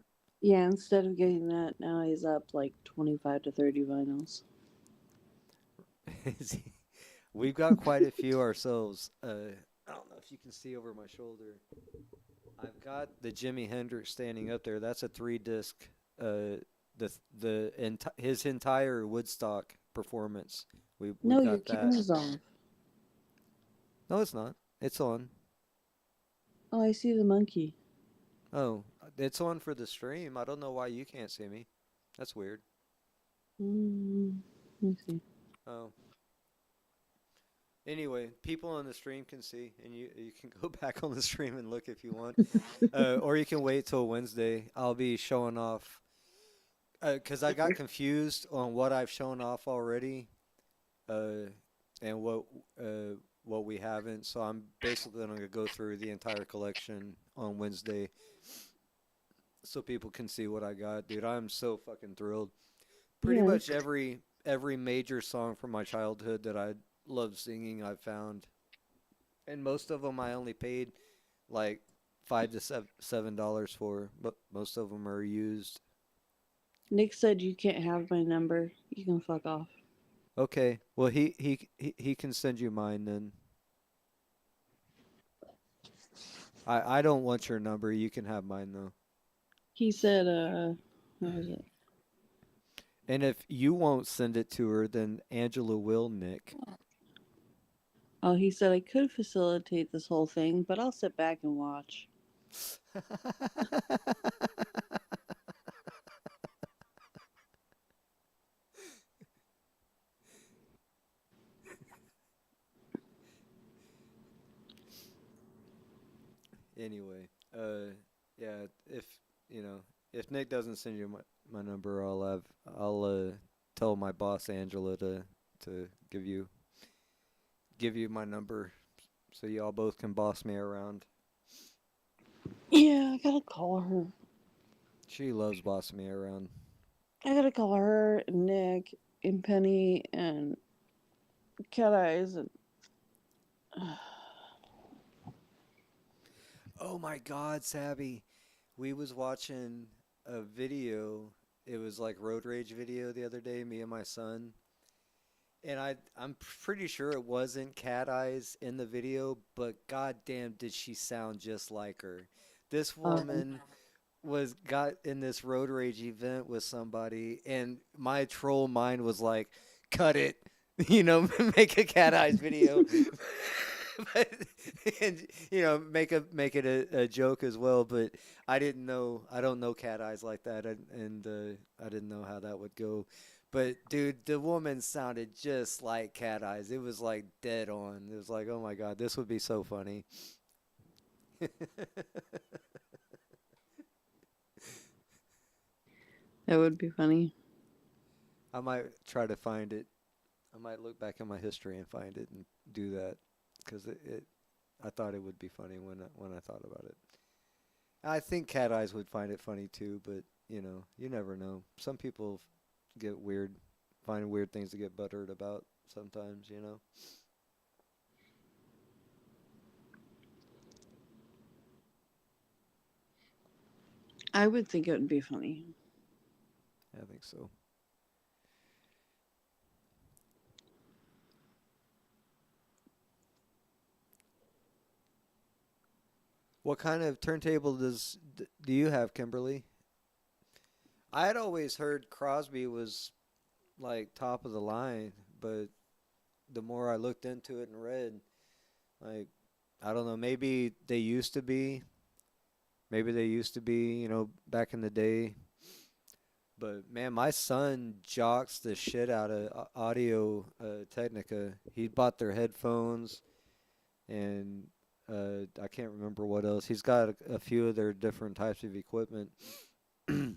Yeah, instead of getting that, now he's up like 25 to 30 vinyls. we've got quite a few ourselves. I don't know if you can see over my shoulder. I've got the Jimi Hendrix standing up there. That's a 3 disc. His entire Woodstock performance. We've No, your got that. camera's off. No, it's not. It's on. Oh, I see the monkey. Oh, it's on for the stream. I don't know why you can't see me. That's weird. Let me see. Oh. Anyway, people on the stream can see, and you can go back on the stream and look if you want, or you can wait till Wednesday. I'll be showing off because I got confused on what I've shown off already, uh, and what we haven't. So I'm basically gonna go through the entire collection on Wednesday, so people can see what I got, dude. I'm so fucking thrilled. Pretty Yeah, much every major song from my childhood that I love singing, I've found, and most of them I only paid like $5 to $7 for, but most of them are used. Nick said you can't have my number. You can fuck off. Okay, well he can send you mine then. I don't want your number. You can have mine though. He said, what was it? And if you won't send it to her, then Angela will, Nick. Oh, he said I could facilitate this whole thing, but I'll sit back and watch. Anyway, yeah, if you know, if Nick doesn't send you my number, I'll tell my boss Angela to give you my number so y'all both can boss me around. Yeah, I gotta call her. She loves bossing me around. I gotta call her, and Nick, and Penny, and Cat Eyes, and Oh my God, Sabby, we was watching a video. It was like road rage video the other day, me and my son. And I'm pretty sure it wasn't Cat Eyes in the video, but goddamn did she sound just like her. This um, woman was got in this road rage event with somebody, and my troll mind was like, cut it, make a Cat Eyes video. But, and make it a joke as well, but I don't know Cat Eyes like that, and I didn't know how that would go. But dude, the woman sounded just like Cat Eyes. It was like dead on. It was like, oh my God, this would be so funny. that would be funny. I might try to find it. I might look back in my history and find it and do that because I thought it would be funny when I thought about it. I think Cat Eyes would find it funny too, but you never know. Some people get weird, find weird things to get buttered about sometimes. I would think it would be funny. I think so. What kind of turntable do you have, Kimberly? I had always heard Crosby was like top of the line, but the more I looked into it and read, like I don't know, maybe they used to be, back in the day. But man, my son jocks the shit out of Audio Technica. He bought their headphones and I can't remember what else. He's got a few of their different types of equipment, and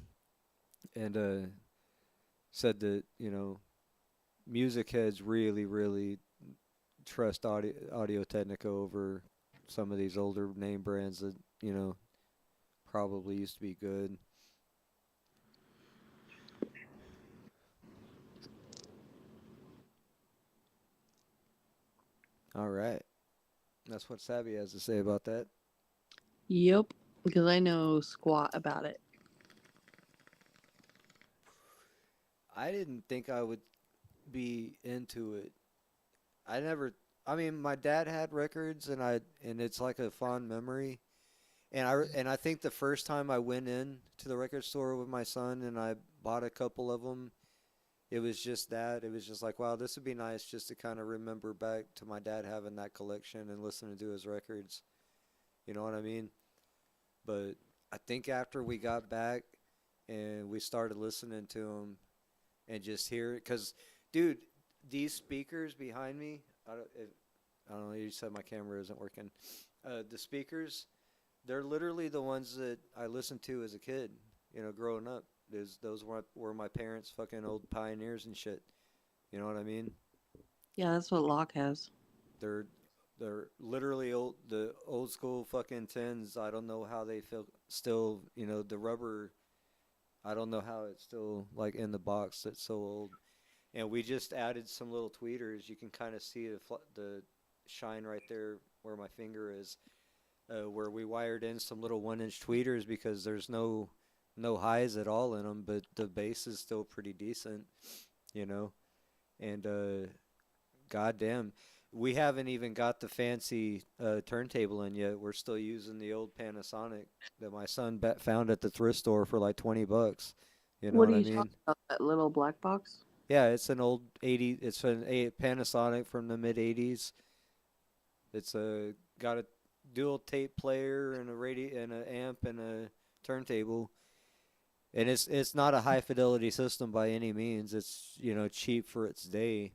said that music heads really really trust Audio Technica over some of these older name brands that probably used to be good. All right, that's what Savvy has to say about that. Yep, because I know squat about it. I didn't think I would be into it. I never. I mean, my dad had records, and it's like a fond memory. And I think the first time I went in to the record store with my son and I bought a couple of them, it was just that. It was just like, wow, this would be nice just to kind of remember back to my dad having that collection and listening to his records. You know what I mean? But I think after we got back and we started listening to them and just hear it, because, dude, these speakers behind me, I don't know, you said my camera isn't working. The speakers, they're literally the ones that I listened to as a kid, growing up. Those were my parents' fucking old pioneers and shit. You know what I mean? Yeah, that's what Locke has. They're they're literally the old school fucking tins. I don't know how they feel still. The rubber. I don't know how it's still like in the box. It's so old. And we just added some little tweeters. You can kind of see the shine right there where my finger is, where we wired in some little 1 inch tweeters because there's no highs at all in them, but the bass is still pretty decent, you know. And goddamn, we haven't even got the fancy turntable in yet. We're still using the old Panasonic that my son found at the thrift store for like $20. You know What what are I you talking mean? about? That little black box? Yeah, it's an old 80. It's a Panasonic from the mid 80s. It's got a dual tape player and a radio and an amp and a turntable. And it's not a high fidelity system by any means. It's cheap for its day,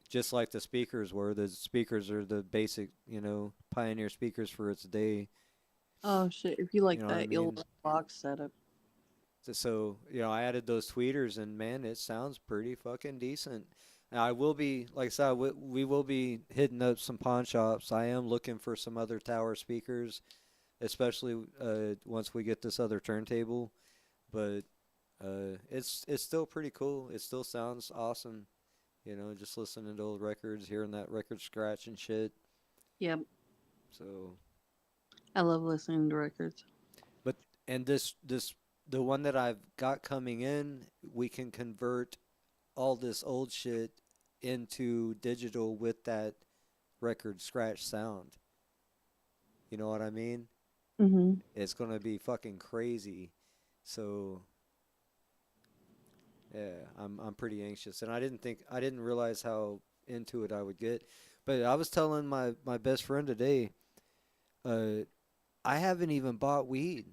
just like the speakers were. The speakers are the basic Pioneer speakers for its day. Oh shit! If you You like know what I that, you'll mean? box setup. So I added those tweeters, and man, it sounds pretty fucking decent. Now, I will be, like I said, we will be hitting up some pawn shops. I am looking for some other tower speakers, especially once we get this other turntable. But it's still pretty cool. It still sounds awesome. Just listening to old records, hearing that record scratch and shit. Yep, So, I love listening to records. but and this the one that I've got coming in, we can convert all this old shit into digital with that record scratch sound. You know what I mean? Mhm. It's gonna be fucking crazy. So yeah, I'm pretty anxious, and I didn't realize how into it I would get. But I was telling my best friend today, uh, I haven't even bought weed,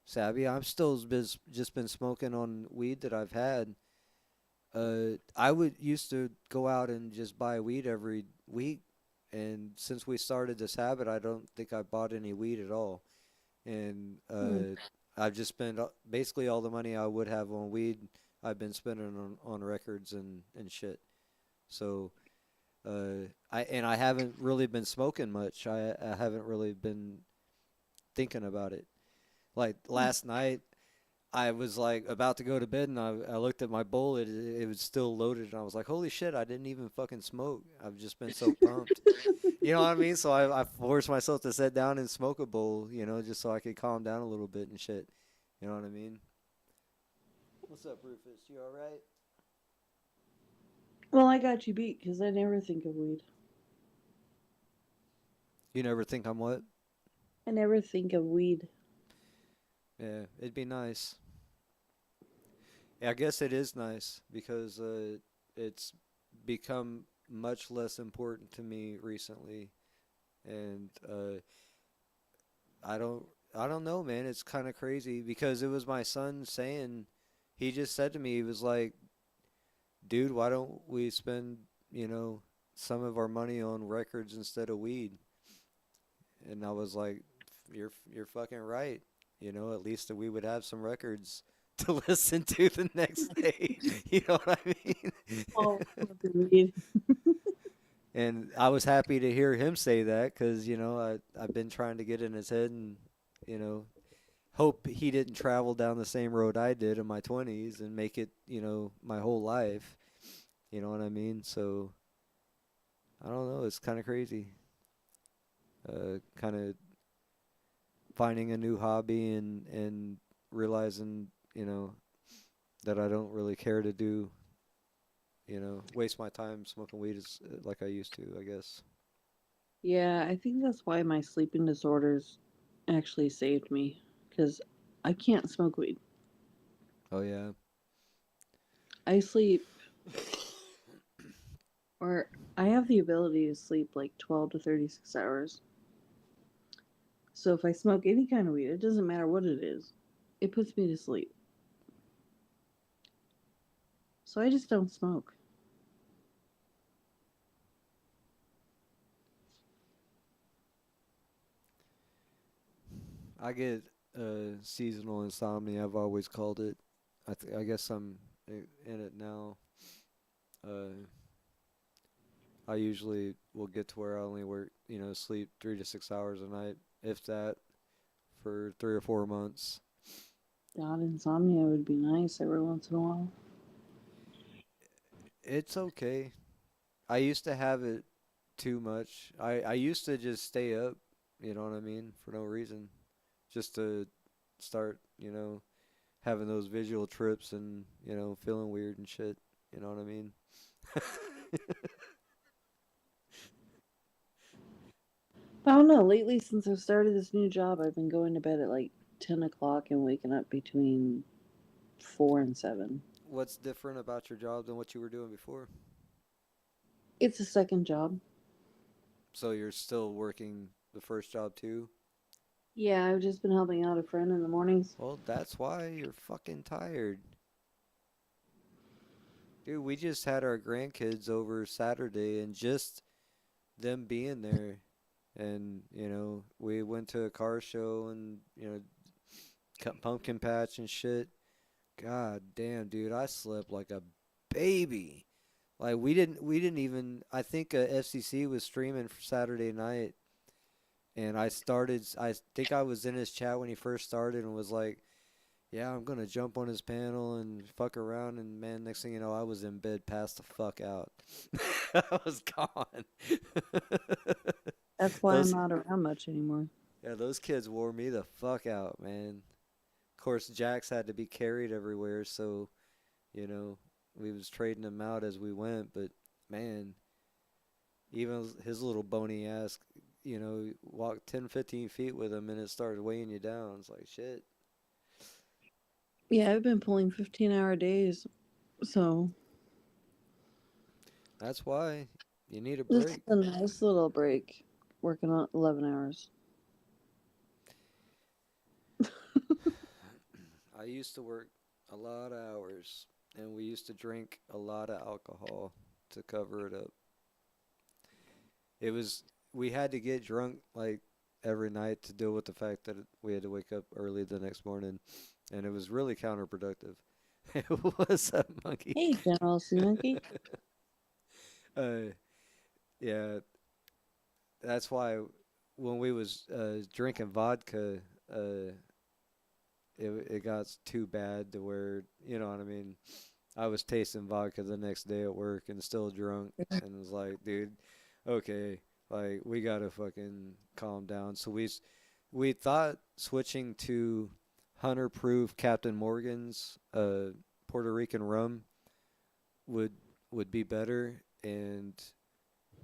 Savvy. I'm still just been smoking on weed that I've had. I would used to go out and just buy weed every week, and since we started this habit, I don't think I bought any weed at all. And Mm. I've just spent basically all the money I would have on weed. I've been spending on records and shit. So I haven't really been smoking much. I haven't really been thinking about it. Like last night, I was like about to go to bed, and I looked at my bowl. It was still loaded, and I was like, "Holy shit! I didn't even fucking smoke. I've just been so pumped." You know what I mean? So I forced myself to sit down and smoke a bowl, just so I could calm down a little bit and shit. You know what I mean? What's up, Rufus? You all right? Well, I got you beat because I never think of weed. You never think I'm what? I never think of weed. Yeah, it'd be nice. Yeah, I guess it is nice because it's become much less important to me recently, and I don't I don't know, man. It's kind of crazy because it was my son saying, he just said to me, he was like, "Dude, why don't we spend you know some of our money on records instead of weed?" And I was like, "You're fucking right. At least we would have some records to listen to the next day." You know what I mean? Oh, with the weed. And I was happy to hear him say that because I've been trying to get in his head and you know hope he didn't travel down the same road I did in my 20s and make it my whole life. You know what I mean? So I don't know. It's kind of crazy. Kind of finding a new hobby and realizing that I don't really care to do waste my time smoking weed as like I used to, I guess. Yeah, I think that's why my sleeping disorders actually saved me because I can't smoke weed. Oh yeah. I sleep. Or I have the ability to sleep like 12 to 36 hours. So if I smoke any kind of weed, it doesn't matter what it is, it puts me to sleep. So I just don't smoke. I get seasonal insomnia. I've always called it. I guess I'm in it now. Uh, I usually will get to where I only work, sleep 3 to 6 hours a night, if that, for 3 or 4 months. God, insomnia would be nice every once in a while. It's okay. I used to have it too much. I used to just stay up, you know what I mean, for no reason, just to start, having those visual trips and, feeling weird and shit. You know what I mean? I don't know. Lately, since I've started this new job, I've been going to bed at like 10 o'clock and waking up between 4 and 7. What's different about your job than what you were doing before? It's a second job. So you're still working the first job too? Yeah, I've just been helping out a friend in the mornings. Well, that's why you're fucking tired. Dude, we just had our grandkids over Saturday and just them being there and, we went to a car show and, cut pumpkin patch and shit. God damn, dude, I slept like a baby. Like we didn't even I think FCC was streaming for Saturday night and I think I was in his chat when he first started and was like, "Yeah, I'm going to jump on his panel and fuck around." And man, next thing you know, I was in bed passed the fuck out. I was gone. That's why I'm those not around much anymore. yeah, those kids wore me the fuck out, man. Of course, Jax had to be carried everywhere, so, you know, we was trading him out as we went, but man, even his little bony ass, walked 10, 15 feet with him and it started weighing you down. It's like, shit. Yeah, I've been pulling 15-hour days. So That's why you need a this is break. a nice little break working on 11 hours. I used to work a lot of hours and we used to drink a lot of alcohol to cover it up. It was we had to get drunk like every night to deal with the fact that we had to wake up early the next morning, and it was really counterproductive. What's up, monkey? Hey, General Sea Monkey. uh, yeah, that's why when we was drinking vodka, uh, it got too bad to where you know what I mean. I was tasting vodka the next day at work and still drunk, and was like, dude, okay, like we gotta fucking calm down. So we thought switching to Hunter Proof Captain Morgan's Puerto Rican rum would would be better, and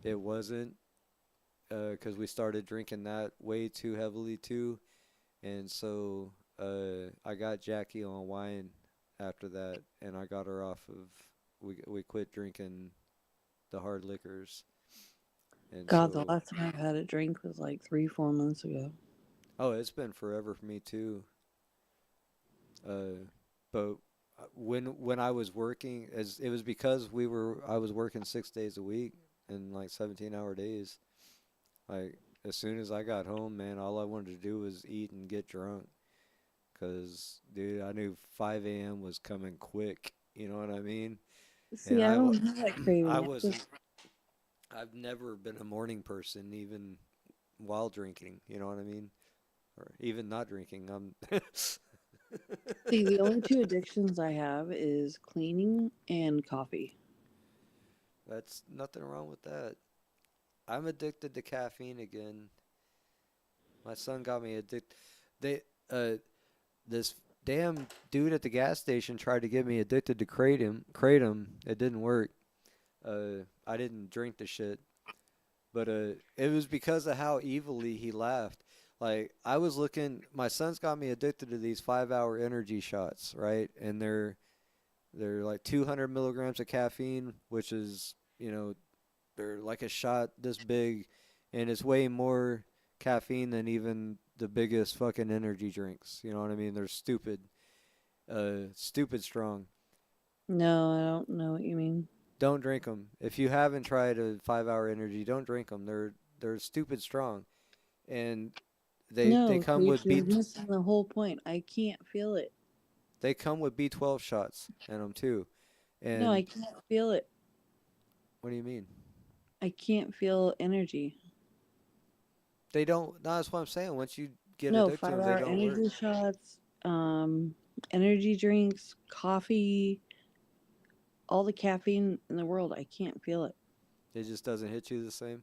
it wasn't because we started drinking that way too heavily too, and so I got Jackie on wine after that, and I got her off of. We quit drinking the hard liquors, and God, the so last time I've had a drink was like 3, 4 months ago. oh, it's been forever for me too. Uh, but when I was working, as it was because I was working 6 days a week and like 17-hour days. Like as soon as I got home, man, all I wanted to do was eat and get drunk. Cause dude, I knew 5 a.m. was coming quick. You know what I mean? And See, I don't have that I craving. I wasn't. just I've never been a morning person, even while drinking. You know what I mean? Or even not drinking. I'm. see the only two addictions I have is cleaning and coffee. That's nothing wrong with that. I'm addicted to caffeine again. My son got me addicted. They this damn dude at the gas station tried to get me addicted to kratom. Kratom. It didn't work. I didn't drink the shit, but it was because of how evilly he laughed. Like I was looking, my son's got me addicted to these 5-hour energy shots, right? And They're like 200 milligrams of caffeine, which is, they're like a shot this big, and it's way more caffeine than even the biggest fucking energy drinks. You know what I mean? They're stupid, stupid strong. No, I don't know what you mean. Don't drink them. If you haven't tried a 5 hour energy, don't drink them. They're stupid strong, and they No, come Treach, with you're missing the whole point. I can't feel it. they come with B12 shots in them too. No, I And can't feel it. what do you mean? I can't feel energy. They don't. No, that's what I'm saying. Once you get No, addicted to five them, they hour don't work. energy shots, energy drinks, coffee, all the caffeine in the world. I can't feel it. It just doesn't hit you the same.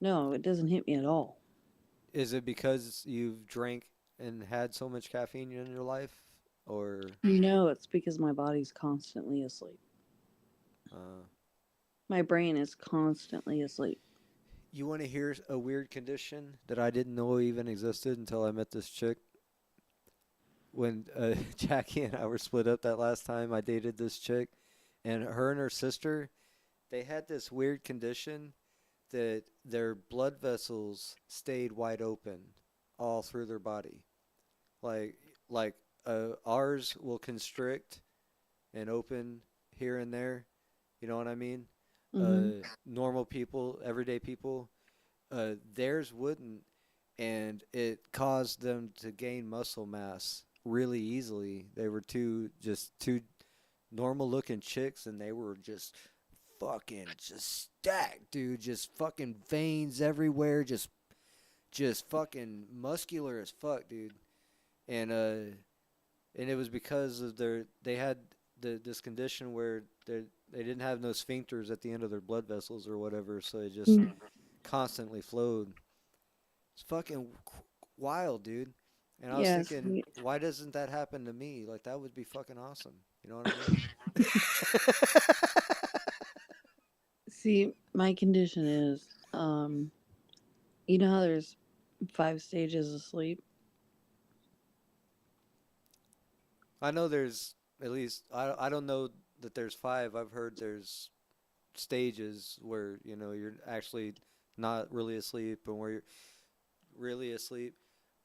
No, it doesn't hit me at all. Is it because you've drank and had so much caffeine in your life, or No, it's because my body's constantly asleep. uh, My brain is constantly asleep. you want to hear a weird condition that I didn't know even existed until I met this chick? When Jackie and I were split up that last time, I dated this chick, and her sister, they had this weird condition that their blood vessels stayed wide open all through their body. Like ours will constrict and open here and there. You know what I mean? Mm-hmm. Normal people, everyday people, theirs wouldn't, and it caused them to gain muscle mass really easily. They were two normal looking chicks, and they were just stacked, dude. Just fucking veins everywhere, just fucking muscular as fuck, dude. And it was because of they had this condition where they didn't have no sphincters at the end of their blood vessels or whatever, so it just constantly flowed. It's fucking wild, dude. And I was Yes. thinking, why doesn't that happen to me? Like that would be fucking awesome. You know what I mean? See, my condition is, you know how there's 5 stages of sleep? I know there's at least I don't know that there's five. I've heard there's stages where you're actually not really asleep and where you're really asleep.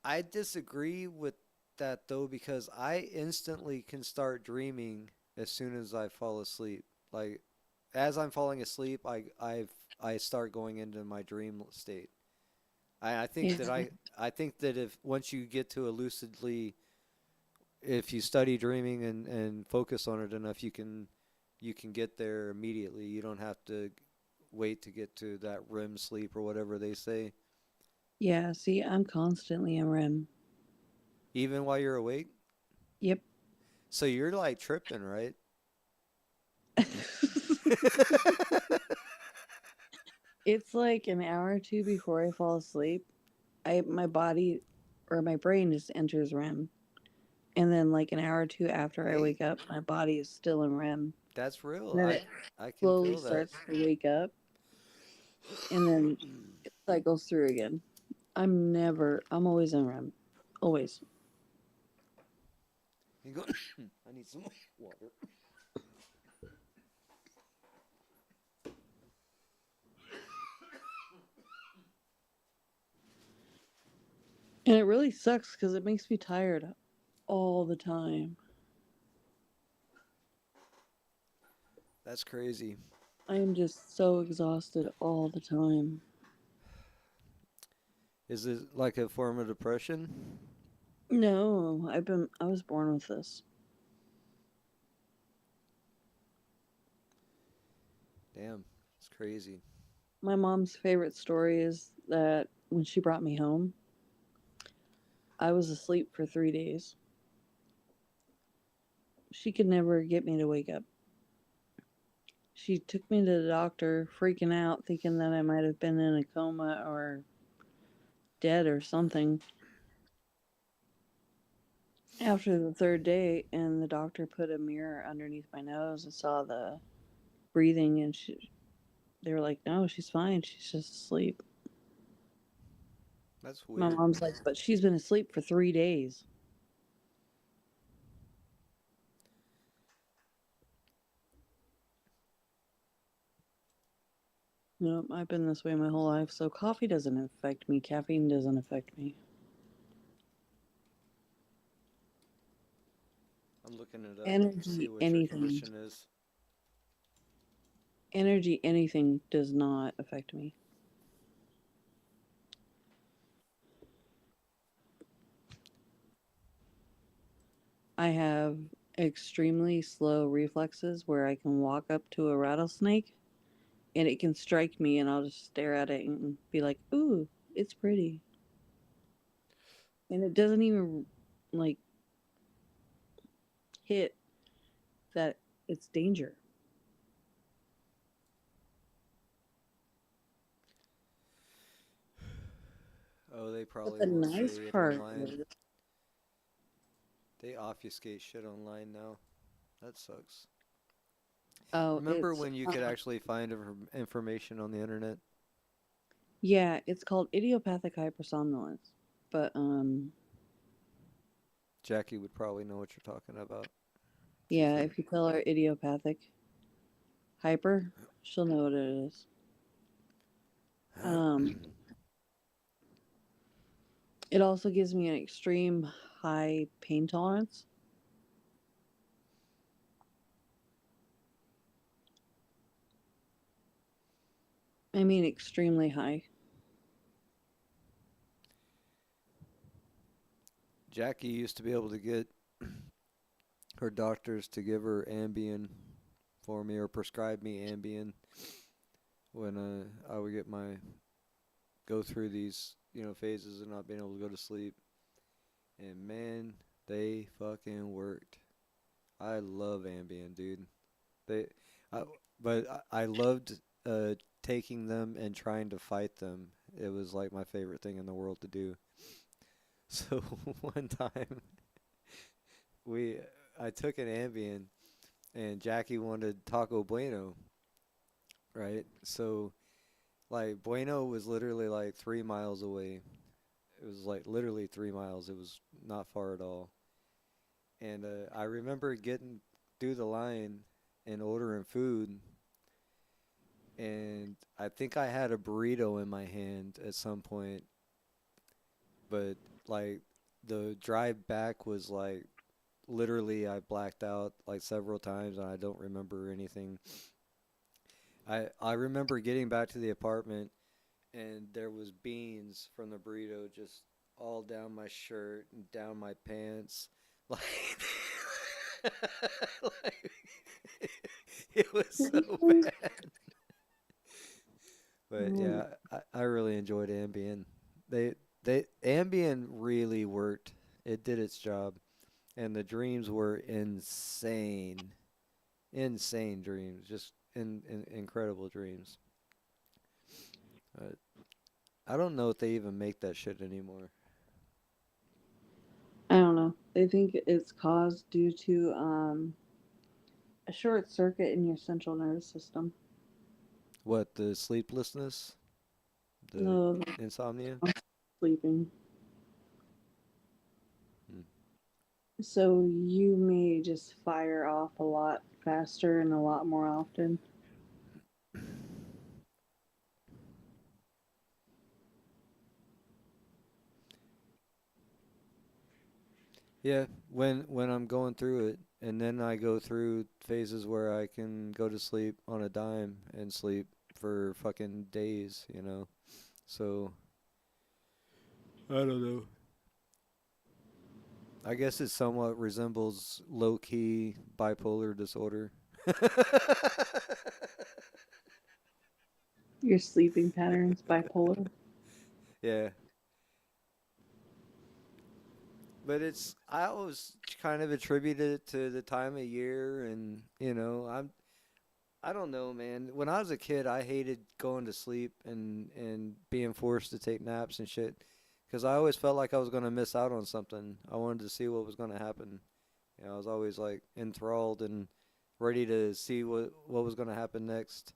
I disagree with that though because I instantly can start dreaming as soon as I fall asleep. Like as I'm falling asleep, I start going into my dream state. I think Yeah. that I think that if once you get to a lucidly, if you study dreaming and focus on it enough, you can get there immediately. You don't have to wait to get to that REM sleep or whatever they say. Yeah, see, I'm constantly in REM. Even while you're awake. Yep. So you're like tripping, right? It's like an hour or two before I fall asleep. My body or my brain just enters REM. And then like an hour or two after I Hey, wake up, my body is still in REM. that's real. And then I it I can slowly feel that. starts to wake up and then it cycles through again. I'm always in REM. Always. You go. I need some water. And it really sucks because it makes me tired all the time. That's crazy. I am just so exhausted all the time. Is it like a form of depression? No, I was born with this. Damn, it's crazy. My mom's favorite story is that when she brought me home, I was asleep for 3 days. She could never get me to wake up. She took me to the doctor, freaking out, thinking that I might have been in a coma or dead or something. After the third day, and the doctor put a mirror underneath my nose and saw the breathing, and they were like, "No, she's fine. She's just asleep." That's My weird. mom's like, "But she's been asleep for 3 days." Nope, I've been this way my whole life, so coffee doesn't affect me. Caffeine doesn't affect me. I'm looking it up to see Energy, what your anything. condition is. Energy, anything does not affect me. I have extremely slow reflexes where I can walk up to a rattlesnake and it can strike me and I'll just stare at it and be like, ooh, it's pretty. And it doesn't even like hit that it's danger. Oh, they But probably the won't nice say it part online. is, They obfuscate shit online now. That sucks. oh, Remember it's, when you could actually find information on the internet? yeah, it's called idiopathic hypersomnolence. But, Jackie would probably know what you're talking about. She's yeah, a. if you tell her idiopathic hyper, she'll know what it is. Um, it also gives me an extreme high pain tolerance. I mean, extremely high. Jackie used to be able to get her doctors to give her Ambien for me or prescribe me Ambien when I would get my go through these phases of not being able to go to sleep. And man, they fucking worked. I love Ambien, dude. They, I, but I loved taking them and trying to fight them. It was like my favorite thing in the world to do. So one time we I took an Ambien and Jackie wanted Taco Bueno, right? So like Bueno was literally like 3 miles away. It was like literally 3 miles. It was not far at all. And I remember getting through the line and ordering food, and I think I had a burrito in my hand at some point, but like the drive back was like literally I blacked out like several times and I don't remember anything. I remember getting back to the apartment and there was beans from the burrito just all down my shirt and down my pants. Like, like it was so Seriously? bad. But Oh, yeah, I really enjoyed Ambien. They Ambien really worked. It did its job, and the dreams were insane, insane dreams, just incredible dreams. Uh, I don't know if they even make that shit anymore. I don't know. They think it's caused due to a short circuit in your central nervous system. What, the sleeplessness, the No, insomnia? sleeping. Hmm. So you may just fire off a lot faster and a lot more often. Yeah, when I'm going through it, and then I go through phases where I can go to sleep on a dime and sleep for fucking days. So I don't know. I guess it somewhat resembles low key bipolar disorder. Your sleeping patterns bipolar. Yeah, but I always kind of attributed it to the time of year, and I don't know, man. When I was a kid, I hated going to sleep and being forced to take naps and shit, because I always felt like I was gonna miss out on something. I wanted to see what was gonna happen. I was always like enthralled and ready to see what was gonna happen next.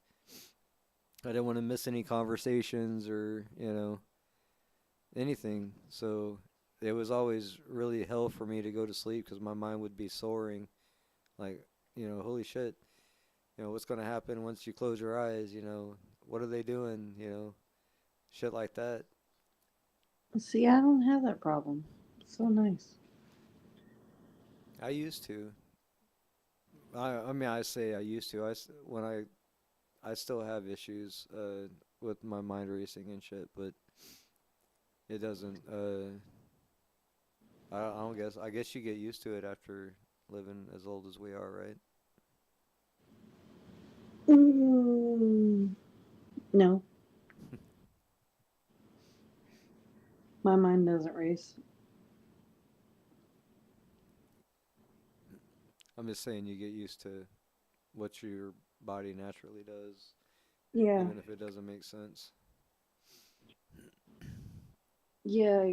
I didn't want to miss any conversations or anything. So it was always really hell for me to go to sleep because my mind would be soaring. Like, holy shit, what's going to happen once you close your eyes? What are they doing? Shit like that. See, I don't have that problem. It's so nice. I used to. I mean, I say I used to. When I still have issues with my mind racing and shit, but it doesn't. I don't guess. I guess you get used to it after living as old as we are, right? Mm, no, my mind doesn't race. I'm just saying you get used to what your body naturally does, Yeah, even if it doesn't make sense. yeah,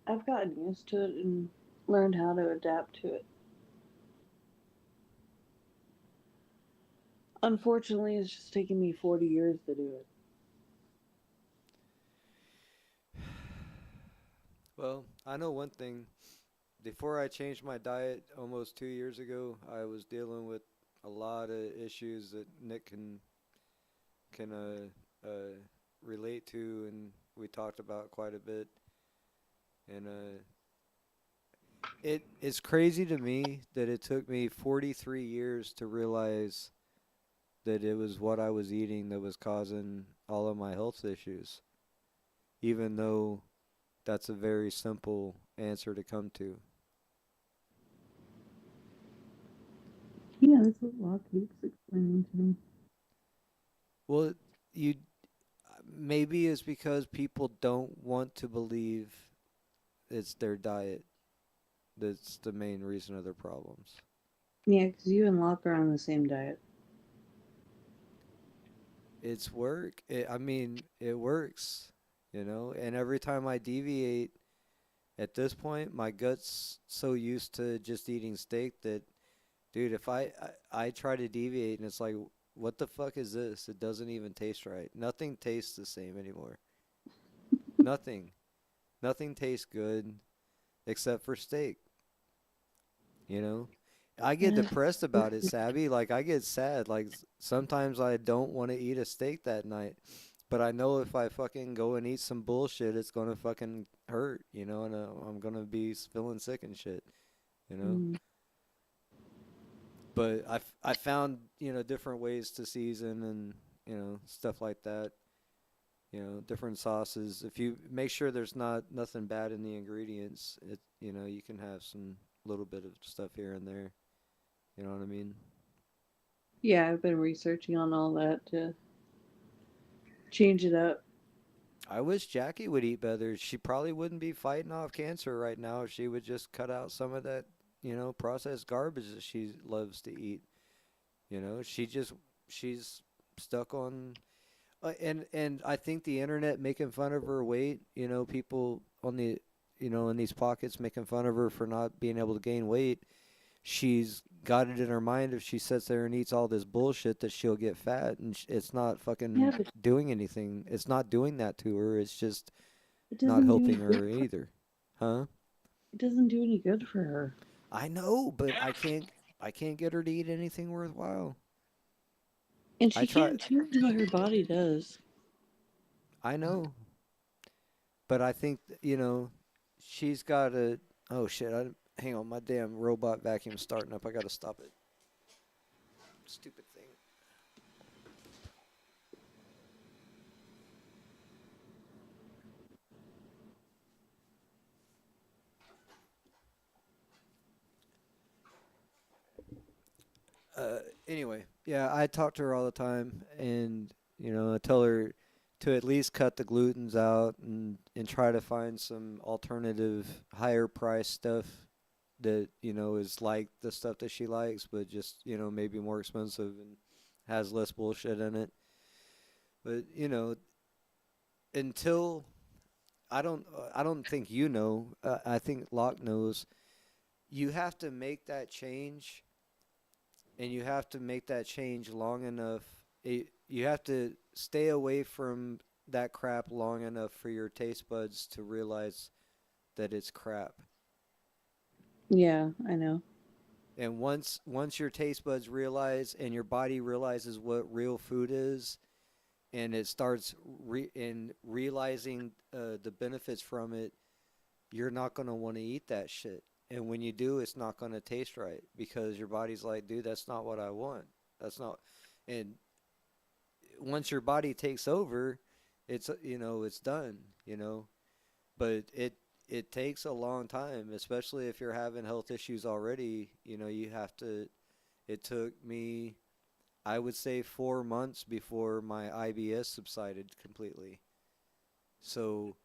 I've gotten used to it and learned how to adapt to it. Unfortunately, it's just taken me 40 years to do it. Well, I know one thing. Before I changed my diet almost 2 years ago, I was dealing with a lot of issues that Nick can relate to, and we talked about quite a bit. And it's crazy to me that it took me 43 years to realize that it was what I was eating that was causing all of my health issues, even though that's a very simple answer to come to. Yeah, that's what Locke keeps explaining to me. Well, you maybe it's because people don't want to believe it's their diet that's the main reason of their problems. Yeah, because you and Locke are on the same diet. It's work. I mean, it works, and every time I deviate at this point, my gut's so used to just eating steak that, dude, if I try to deviate and it's like, what the fuck is this? It doesn't even taste right. Nothing tastes the same anymore. Nothing. Nothing tastes good except for steak, you know? I get Yeah. depressed about it, Sabby. Like, I get sad. Like, sometimes I don't want to eat a steak that night. But I know if I fucking go and eat some bullshit, it's gonna fucking hurt, and I'm gonna be feeling sick and shit, you know? Mm. But I found, different ways to season and, stuff like that. Different sauces. If you make sure there's not nothing bad in the ingredients, you can have some little bit of stuff here and there. You know what I mean? Yeah, I've been researching on all that to change it up. I wish Jackie would eat better. She probably wouldn't be fighting off cancer right now if she would just cut out some of that, processed garbage that she loves to eat. She's stuck on and I think the internet making fun of her weight, people on the in these pockets making fun of her for not being able to gain weight. She's got it in her mind if she sits there and eats all this bullshit that she'll get fat, and it's not Yeah, fucking but doing anything. It's not doing that to her. It's just it not doesn't do any helping good. her either. Huh? It doesn't do any good for her. I know, but I can't get her to eat anything worthwhile. And I she try can't change what her body does. I know, but I think she's got to. Oh shit! Hang on, my damn robot vacuum's starting up. I gotta stop it. Stupid thing. Uh, anyway, yeah, I talk to her all the time, and I tell her to at least cut the glutens out and try to find some alternative, higher price stuff that is like the stuff that she likes, but just maybe more expensive and has less bullshit in it. But until I don't think I think Locke knows. You have to make that change, and you have to make that change long enough. You have to stay away from that crap long enough for your taste buds to realize that it's crap. Yeah, I know. And once your taste buds realize and your body realizes what real food is, and it starts in realizing the benefits from it, you're not going to want to eat that shit. And when you do, it's not going to taste right because your body's like, dude, that's not what I want. That's not. And once your body takes over, it's it's done. But it takes a long time, especially if you're having health issues already. You have to. It took me, I would say, 4 months before my IBS subsided completely. So,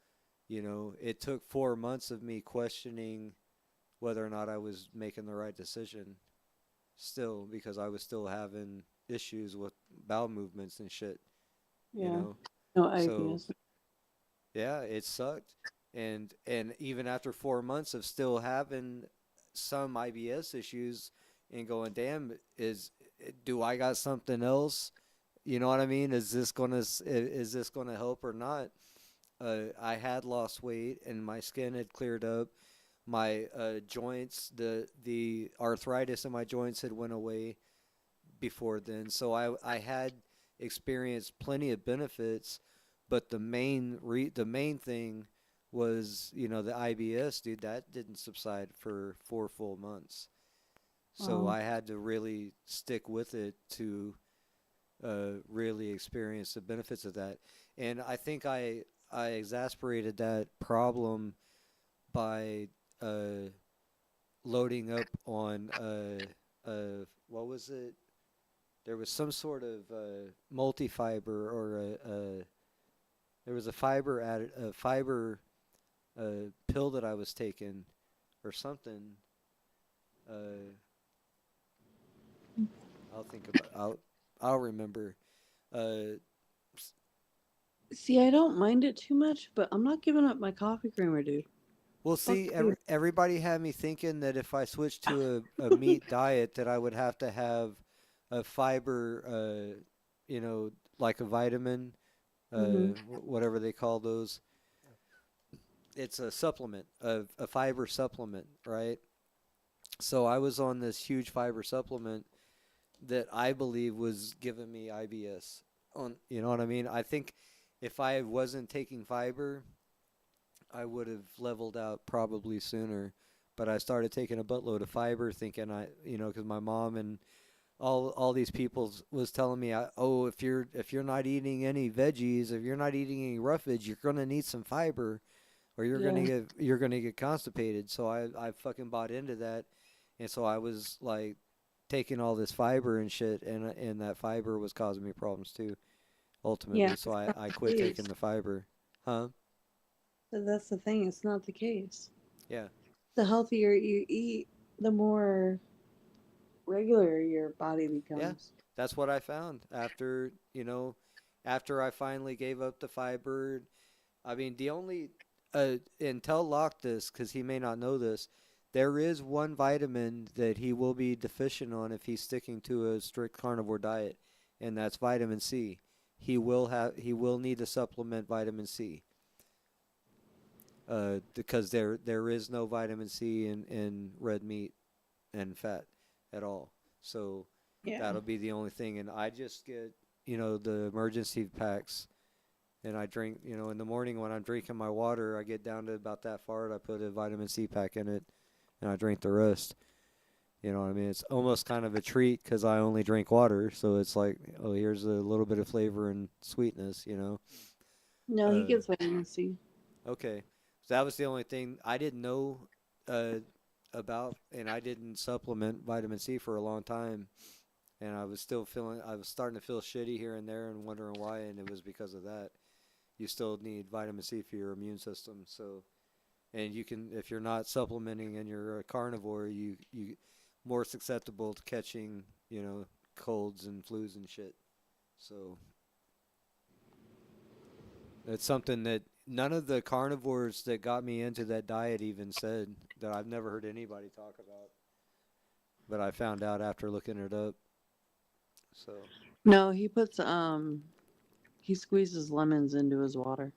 it took 4 months of me questioning whether or not I was making the right decision still because I was still having issues with bowel movements and shit, you Yeah. know. No So, IBS. yeah, it sucked. And even after 4 months of still having some IBS issues and going, damn, do I got something else? You know what I mean? Is this gonna help or not? I had lost weight and my skin had cleared up. My joints, the arthritis in my joints had went away before then. So I had experienced plenty of benefits, but the main thing was the IBS, dude. That didn't subside for 4 full months. So Oh. I had to really stick with it to really experience the benefits of that. And I think I exasperated that problem by uh, loading up on what was it? There was some sort of multi-fiber or there was a fiber pill that I was taking or something. Uh, I'll think about I'll remember. Uh, See, I don't mind it too much, but I'm not giving up my coffee creamer, dude. Well, Fuck see, you. everybody had me thinking that if I switched to a meat diet, that I would have to have a fiber, you know, like a vitamin, Mm-hmm. whatever they call those. It's a supplement, a fiber supplement, right? So I was on this huge fiber supplement that I believe was giving me IBS. You know what I mean? I think if I wasn't taking fiber, I would have leveled out probably sooner. But I started taking a buttload of fiber, thinking because my mom and all these people was telling me, oh, if you're not eating any veggies, if you're not eating any roughage, you're gonna need some fiber, or Yeah. you're gonna get constipated. So I fucking bought into that, and so I was like taking all this fiber and shit, and that fiber was causing me problems too, Yeah, ultimately. So it's not I the quit case. taking the fiber. Huh? But that's the thing, it's not the case. Yeah. The healthier you eat, the more regular your body Yeah, becomes. that's what I found after I finally gave up the fiber. I mean, the only and tell Locke this because he may not know this. There is one vitamin that he will be deficient on if he's sticking to a strict carnivore diet, and that's vitamin C. He will need to supplement vitamin C because there is no vitamin C in red meat and fat at all. So Yeah. that'll be the only thing. And I just get, the emergency packs and I drink, in the morning when I'm drinking my water, I get down to about that far and I put a vitamin C pack in it and I drink the rest. You know what I mean? It's almost kind of a treat because I only drink water. So it's like, oh, here's a little bit of flavor and sweetness. No, he Uh, gets vitamin C. okay. So that was the only thing I didn't know uh, about, and I didn't supplement vitamin C for a long time. And I was starting to feel shitty here and there and wondering why, and it was because of that. You still need vitamin C for your immune system. So, and you can, if you're not supplementing and you're a carnivore, you more susceptible to catching, colds and flus and shit. So it's something that none of the carnivores that got me into that diet even said that I've never heard anybody talk about, but I found out after looking it up. So, No, he squeezes lemons into his water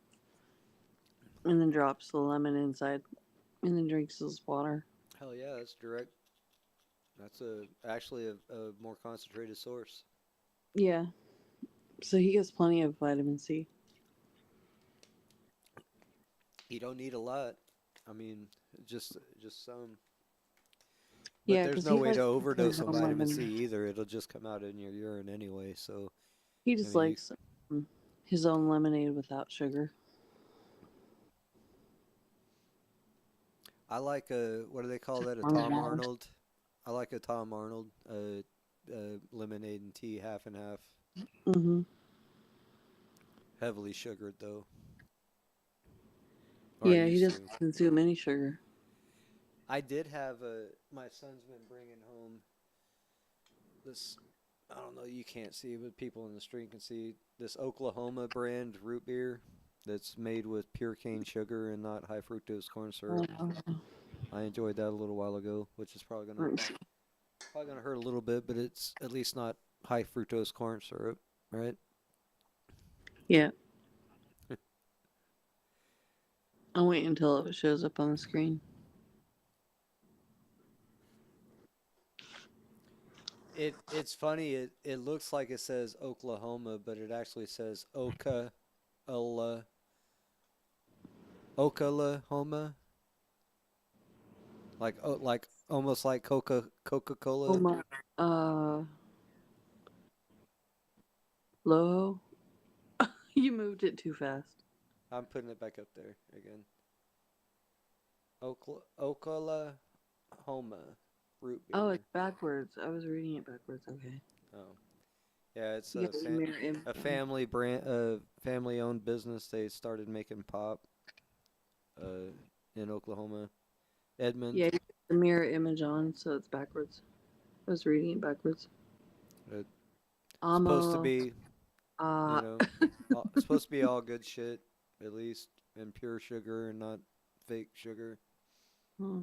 and then drops the lemon inside and then drinks his water. hell yeah, that's direct. That's actually a more concentrated source. Yeah. So he gets plenty of vitamin C. You don't need a lot. I mean, just some. But Yeah, there's because no he way to likes his overdose on own vitamin C lemon. either. It'll just come out in your urine anyway. So, He I just mean, likes his own lemonade without sugar. I like a what do they call Just that? A Tom marmalade. Arnold. I like a Tom Arnold. Lemonade and tea, half and half. Mm-hmm. Heavily sugared though, or I Yeah, he used doesn't to. consume any sugar. I did have a. My son's been bringing home this. I don't know. You can't see, but people in the street can see this Oklahoma brand root beer that's made with pure cane sugar and not high fructose corn syrup. Uh, I enjoyed that a little while ago, which is probably gonna hurt a little bit, but it's at least not high fructose corn syrup, right? yeah, I'll wait until it shows up on the screen. It's funny. It looks like it says Oklahoma, but it actually says Oklahoma, like almost like Coca Oh Cola. my. Low. You moved it too fast. I'm putting it back up there again. Oklahoma root Oh, it's beer. backwards. I was reading it backwards. Okay. Oh, yeah, it's You got the mirror image a on. family family owned business. They started making pop uh in Oklahoma, Yeah, Edmond. you got the mirror image on, so it's backwards. I was reading it backwards. It's supposed to Amo. be, you Uh, know, it's supposed to be all good shit, at least, and pure sugar and not fake sugar. hmm.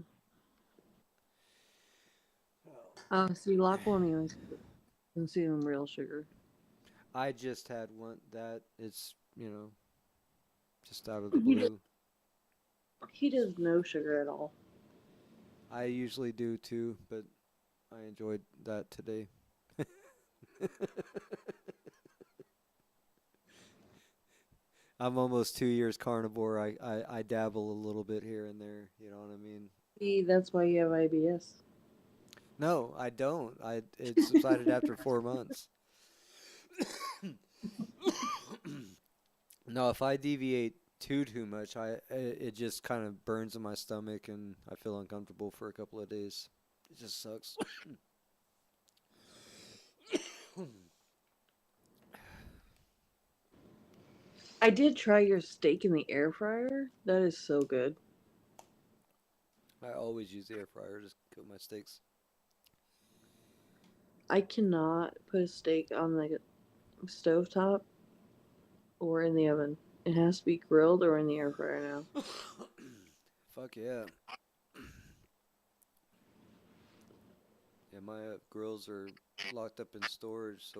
Oh. Oh, see, Locke won't even consume real sugar. I just had one that it's, just out of the He does, blue. he does no sugar at all. I usually do too, but I enjoyed that today. I'm almost 2 years carnivore. I dabble a little bit here and there. You know what I mean? See, that's why you have IBS. No, I don't. It subsided after 4 months. No, if I deviate too much, it just kind of burns in my stomach and I feel uncomfortable for a couple of days. It just sucks. I did try your steak in the air fryer. That is so good. I always use the air fryer to cook my steaks. I cannot put a steak on the stove top or in the oven. It has to be grilled or in the air fryer now. Fuck yeah. Yeah, my grills are locked up in storage, so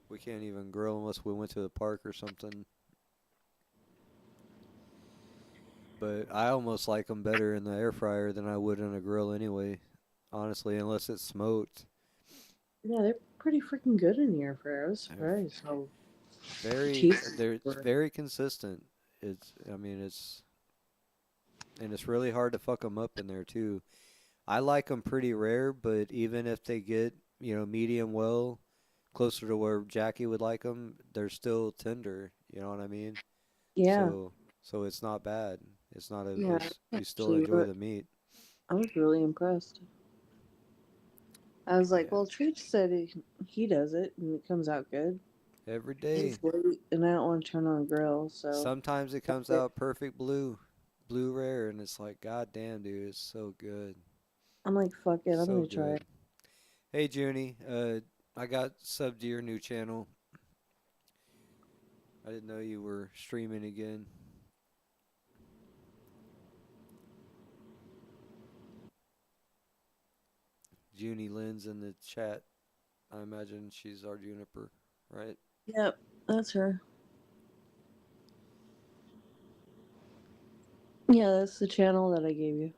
we can't even grill unless we went to the park or something. But I almost like them better in the air fryer than I would in a grill anyway. Honestly, unless it's smoked. Yeah, they're pretty freaking good in the air fryer. I was They're surprised how very, tasty they're they it's were. very consistent. I mean, and it's really hard to fuck them up in there too. I like them pretty rare, but even if they get, medium well, closer to where Jackie would like them, they're still tender. You know what I mean? Yeah, So it's not bad. It's not a yeah. it's I you still actually, enjoy the meat. I was really impressed. I was like, Yeah. well, Treach said he does it and it comes out good. Every It's day. late and I don't want to turn on the grill, so Sometimes it that's comes it. out perfect blue rare, and it's like, God damn, dude, it's so good, I'm like, fuck it, I'm so gonna try it. good. Hey, Junie, I got subbed to your new channel. I didn't know you were streaming again. Junie Lynn's in the chat. I imagine she's our Juniper, right? Yep, that's her. Yeah, that's the channel that I gave you.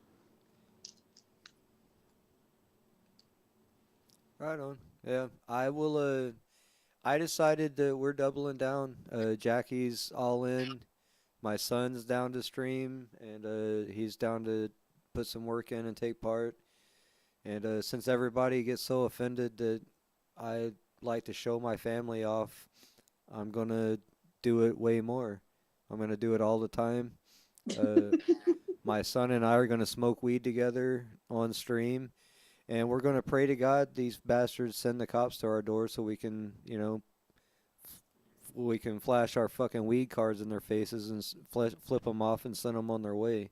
Right on. Yeah, I will. I decided that we're doubling down. Jackie's all in. My son's down to stream, and he's down to put some work in and take part. And since everybody gets so offended that I like to show my family off, I'm gonna do it way more. I'm gonna do it all the time. Uh, my son and I are gonna smoke weed together on stream, and we're gonna pray to God these bastards send the cops to our door so we can, we can flash our fucking weed cards in their faces and flip them off and send them on their way,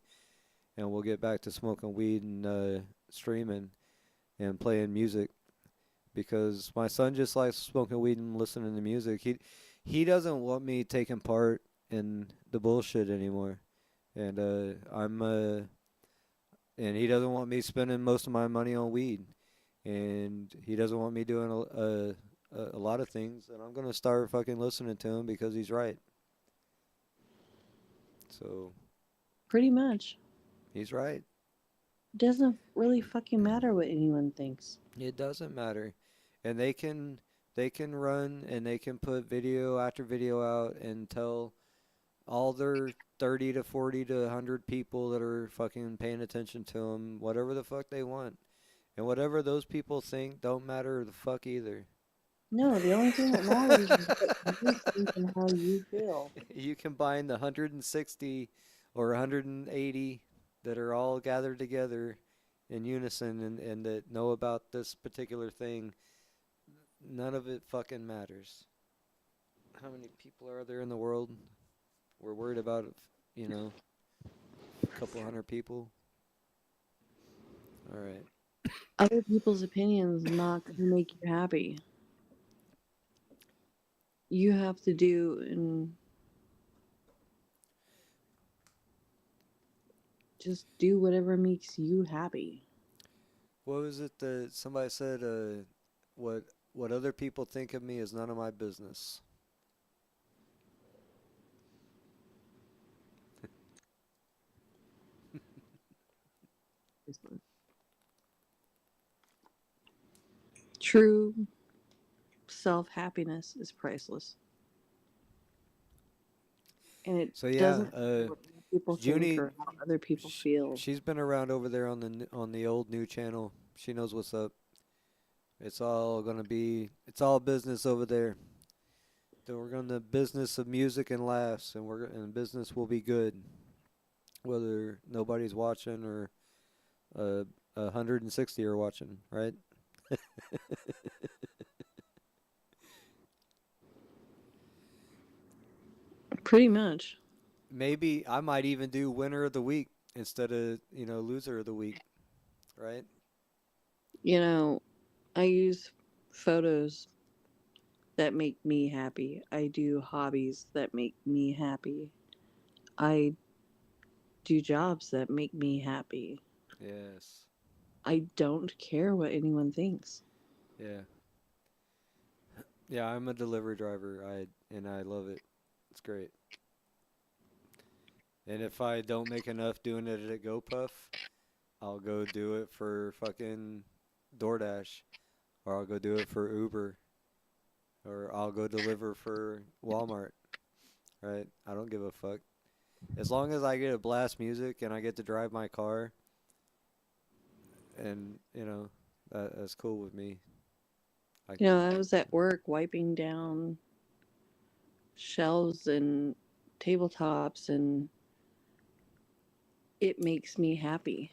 and we'll get back to smoking weed and streaming and playing music because my son just likes smoking weed and listening to music. He doesn't want me taking part in the bullshit anymore, and and he doesn't want me spending most of my money on weed, and he doesn't want me doing a lot of things, and I'm gonna start fucking listening to him because he's right. So Pretty much. he's right. It doesn't really fucking matter what anyone thinks. It doesn't matter, and they can run and they can put video after video out and tell all their 30 to 40 to 100 people that are fucking paying attention to them whatever the fuck they want, and whatever those people think don't matter the fuck either. No, the only thing that matters is what you think and how you feel. You combine the 160 or 180 that are all gathered together in unison and that know about this particular thing. None of it fucking matters. How many people are there in the world? We're worried about, you know, a couple hundred people. All right. Other people's opinions not going to make you happy. You have to do and just do whatever makes you happy. What was it that somebody said? What what other people think of me is none of my business. True self happiness is priceless. And it So yeah, doesn't matter what people think Junie, or how other people feel. she's been around over there on on the old new channel. She knows what's up. It's all business over there. Then we're going to business of music and laughs, and business will be good, whether nobody's watching or 160 are watching, right? Pretty much. Maybe I might even do winner of the week instead of loser of the week, right? You know, I use photos that make me happy. I do hobbies that make me happy. I do jobs that make me happy. Yes. I don't care what anyone thinks. Yeah. Yeah, I'm a delivery driver. I love it. It's great. And if I don't make enough doing it at GoPuff, I'll go do it for fucking DoorDash, or I'll go do it for Uber, or I'll go deliver for Walmart, right? I don't give a fuck. As long as I get to blast music and I get to drive my car, and that's cool with me. I You know, can. I was at work wiping down shelves and tabletops, and it makes me happy.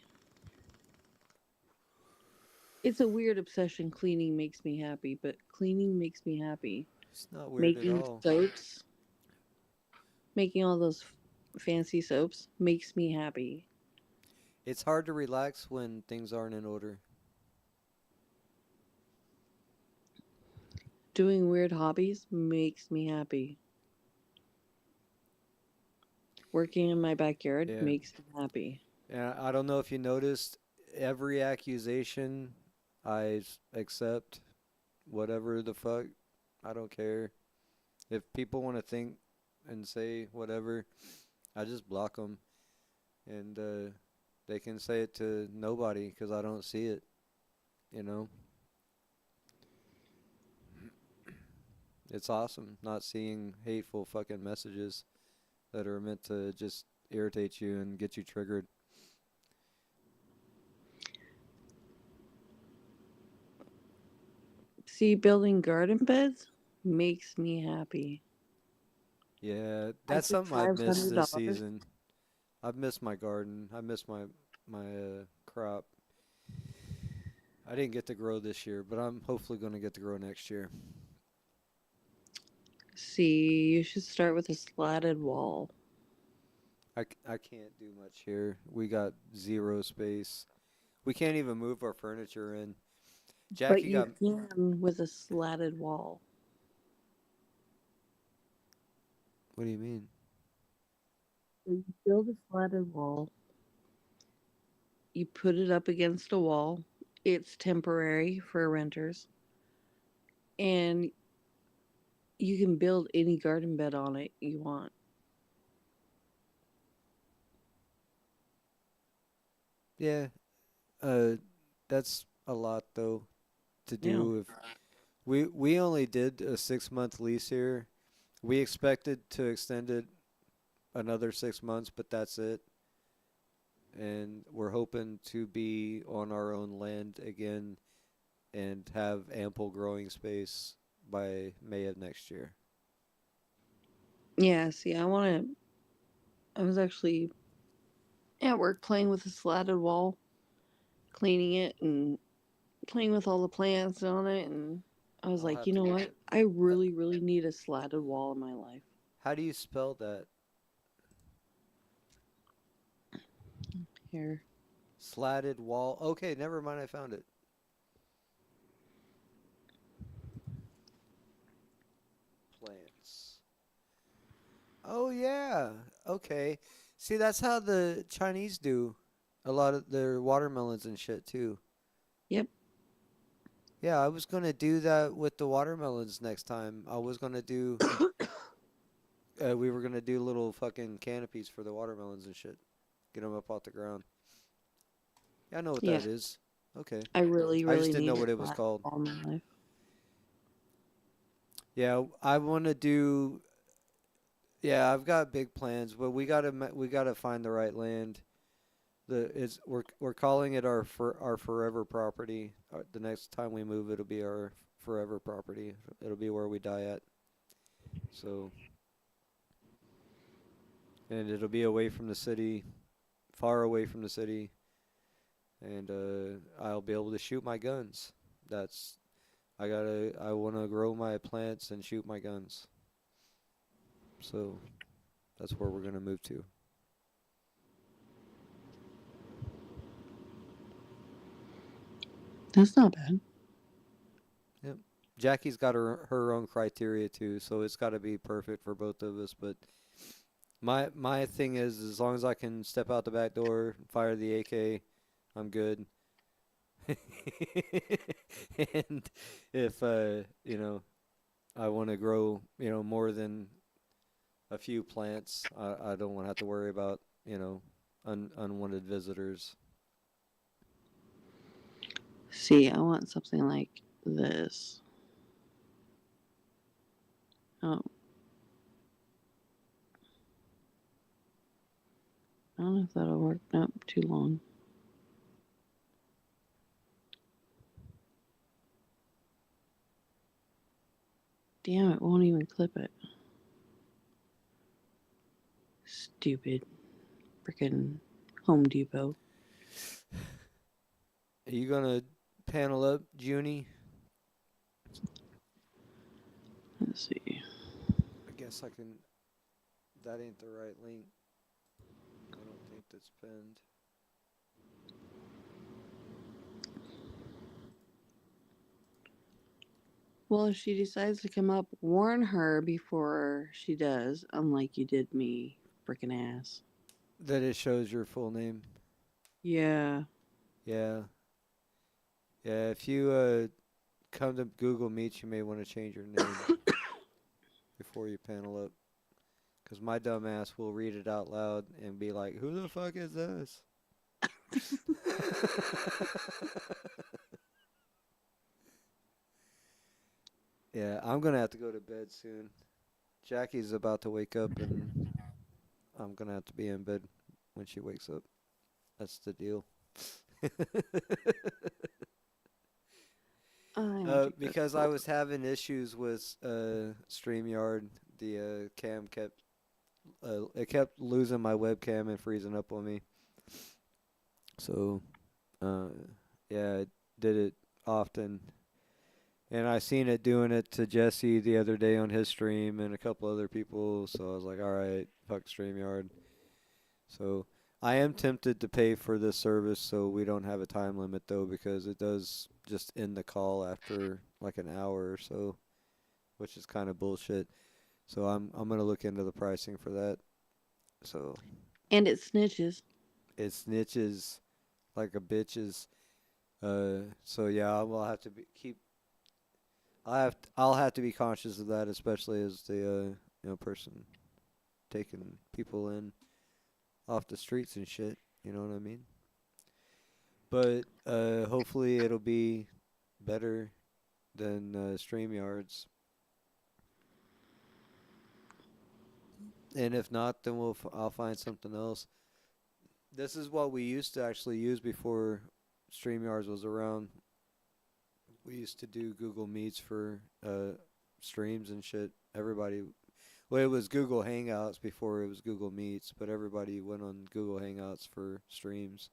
It's a weird obsession. Cleaning makes me happy, but cleaning makes me happy. It's not weird at Making all. soaps, making all those fancy soaps makes me happy. It's hard to relax when things aren't in order. Doing weird hobbies makes me happy. Working in my backyard Yeah. makes me happy. And I don't know if you noticed, every accusation accept, whatever the fuck. I don't care. If people want to think and say whatever, I just block them. And they can say it to nobody because I don't see it, you know? It's awesome not seeing hateful fucking messages that are meant to just irritate you and get you triggered. See, building garden beds makes me happy. Yeah, I that's took something I've missed this $500. season. I've missed my garden. I missed my crop. I didn't get to grow this year, but I'm hopefully going to get to grow next year. See, you should start with a slatted wall. I can't do much here. We got zero space. We can't even move our furniture in. But Jackie you got. can with a slatted wall. What do you mean? So you build a slatted wall, you put it up against a wall. It's temporary for renters, and you can build any garden bed on it you want. Yeah, uh, that's a lot though to Yeah. do. If we only did a 6 month lease here, we expected to extend it another 6 months, but that's it. And we're hoping to be on our own land again and have ample growing space by May of next year. Yeah, see, I was actually at work playing with a slatted wall, cleaning it and playing with all the plants on it. And I was I'll like, have you to know get what? it. I Uh, really, really need a slatted wall in my life. how do you spell that? Here. Slatted wall. Okay, never mind. I found it. Plants. Oh yeah. Okay. See, that's how the Chinese do a lot of their watermelons and shit too. Yep. Yeah, I was gonna do that with the watermelons next time. I was gonna do. We were gonna do little fucking canopies for the watermelons and shit. Get them up off the ground. Yeah, I know what Yeah. that is. Okay. I really, I just really didn't know need a what it was slatted called. wall in my life. Yeah, I want to do. Yeah, I've got big plans, but we gotta find the right land. The it's we're calling it our forever property. The next time we move, it'll be our forever property. It'll be where we die at. So, and it'll be away from the city, far away from the city, and I'll be able to shoot my guns. That's I want to grow my plants and shoot my guns. So that's where we're gonna move to. That's not bad. Yep. Jackie's got her own criteria too, so it's got to be perfect for both of us. But my thing is, as long as I can step out the back door, fire the AK, I'm good. And if I want to grow more than a few plants, I don't want to have to worry about unwanted visitors. See, I want something like this. Oh, I don't know if that'll work. Nope, too long. Damn, it won't even clip it. Stupid. Freaking Home Depot. Are you gonna panel up, Junie? Let's see. I guess I can. That ain't the right link. I don't think that's pinned. Well, if she decides to come up, warn her before she does, unlike you did me, freaking ass. That it shows your full name. Yeah. Yeah. Yeah, if you come to Google Meet, you may want to change your name before you panel up. Because my dumb ass will read it out loud and be like, who the fuck is this? Yeah, I'm gonna have to go to bed soon. Jackie's about to wake up, and I'm gonna have to be in bed when she wakes up. That's the deal. I have to go to Because I work. was having issues with StreamYard, the cam kept it kept losing my webcam and freezing up on me. So uh, yeah, I did it often, and I seen it doing it to Jesse the other day on his stream and a couple other people. So I was like, all right, fuck StreamYard. So I am tempted to pay for this service so we don't have a time limit though because it does just end the call after like an hour or so, which is kind of bullshit. So I'm gonna look into the pricing for that. So And it snitches. it snitches like a bitches. So yeah, I will have to keep. I'll have to be conscious of that, especially as the person taking people in off the streets and shit. You know what I mean? But hopefully it'll be better than Streamyards. And if not, then I'll find something else. This is what we used to actually use before StreamYards was around. We used to do Google Meets for streams and shit. Everybody, well, it was Google Hangouts before it was Google Meets, but everybody went on Google Hangouts for streams.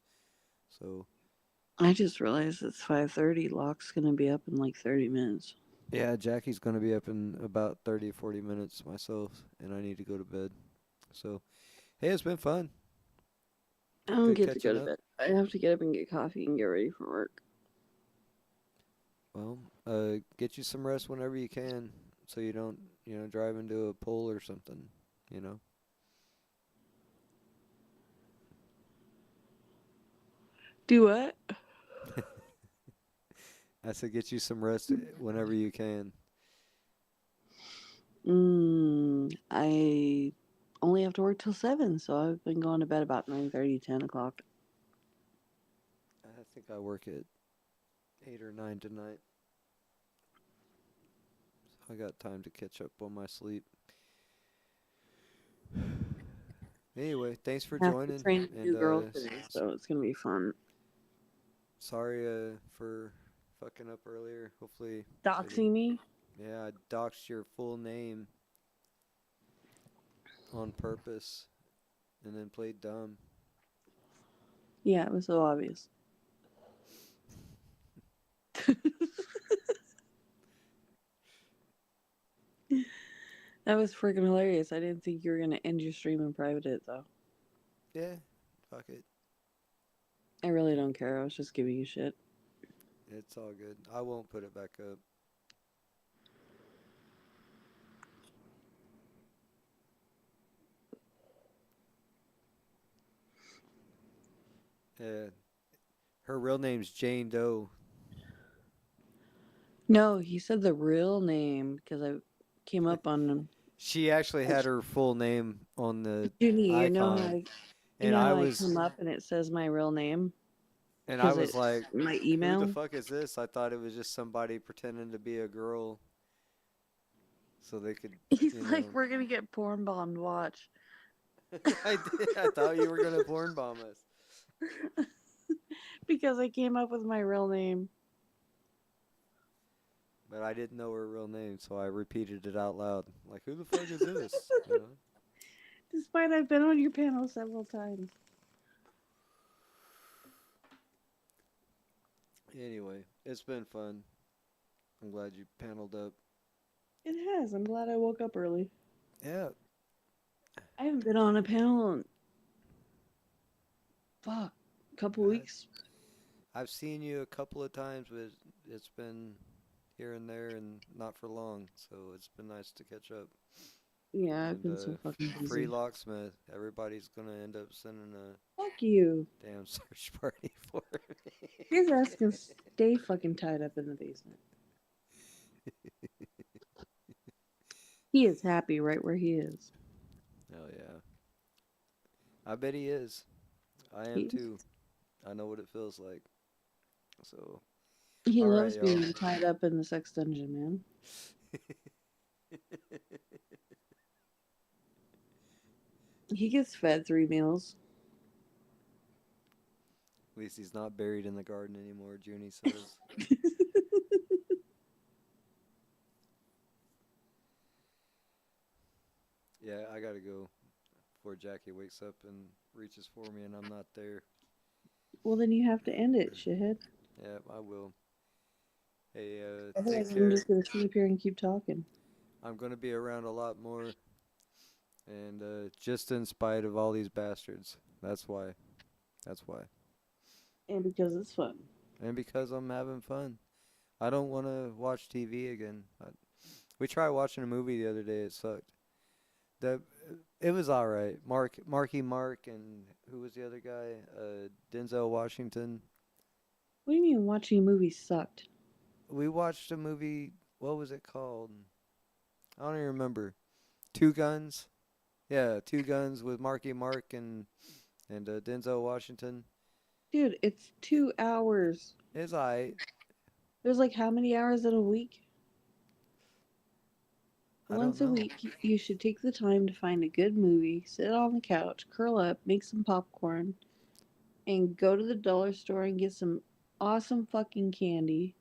So I just realized it's 5:30. Lock's gonna be up in like 30 minutes. yeah, Jackie's gonna be up in about 30, 40 minutes myself, and I need to go to bed. So hey, it's been fun. I don't Good get to go catching to up. bed. I have to get up and get coffee and get ready for work. Well, get you some rest whenever you can, so you don't, drive into a pole or something. You know. Do what? I said get you some rest whenever you can. I only have to work till 7, so I've been going to bed about 9:30, 10 o'clock. I think I work at 8 or 9 tonight. So I got time to catch up on my sleep. Anyway, thanks for I have to joining, train a and new girl today, so it's gonna be fun. sorry for fucking up earlier. Hopefully, I Doxing didn't. me? Yeah, I doxed your full name on purpose, and then played dumb. Yeah, it was so obvious. That was freaking hilarious. I didn't think you were gonna end your stream and private it though. Yeah, fuck it. I really don't care. I was just giving you shit. It's all good. I won't put it back up. Yeah, her real name's Jane Doe. No, he said the real name because I came up on him. She actually had her full name on the Junie, icon, you and know I how I was come up and it says my real name and I because was it's like, my "Who the email. fuck is this?" I thought it was just somebody pretending to be a girl so they could, He's you like, know. we're gonna get porn bombed. Watch, I did. I thought you were gonna porn bomb us, because I came up with my real name. but I didn't know her real name, so I repeated it out loud. Like, "Who the fuck is this?" Despite I've been on your panel several times. Anyway, it's been fun. I'm glad you paneled up. It has. I'm glad I woke up early. Yeah, I haven't been on a panel in fuck a couple I, weeks. I've seen you a couple of times, but it's been here and there and not for long. So it's been nice to catch up. Yeah, I've And been so fucking free busy. locksmith. Everybody's gonna end up sending a Fuck you. damn search party for His me. ass can stay fucking tied up in the basement. He is happy right where he is. Hell yeah. I bet he is. I am He too. I know what it feels like. So, he all right, loves y'all. being tied up in the sex dungeon, man. He gets fed 3 meals. At least he's not buried in the garden anymore, Junie says. Yeah, I gotta go before Jackie wakes up and reaches for me and I'm not there. Well, then you have to end it, shithead. Yeah, I will. Hey, take Otherwise, I'm care. just gonna sit up here and keep talking. I'm gonna be around a lot more, and just in spite of all these bastards. That's why. That's why. And because it's fun. And because I'm having fun. I don't want to watch TV again. We tried watching a movie the other day. It sucked. The it was all right. Marky Mark, and who was the other guy? Denzel Washington. What do you mean watching a movie sucked? We watched a movie. What was it called? I don't even remember. Two Guns. Yeah, Two Guns with Marky Mark and Denzel Washington. Dude, it's 2 hours. It's alright. There's like how many hours in a week? I don't Once a know. week, you should take the time to find a good movie, sit on the couch, curl up, make some popcorn, and go to the dollar store and get some awesome fucking candy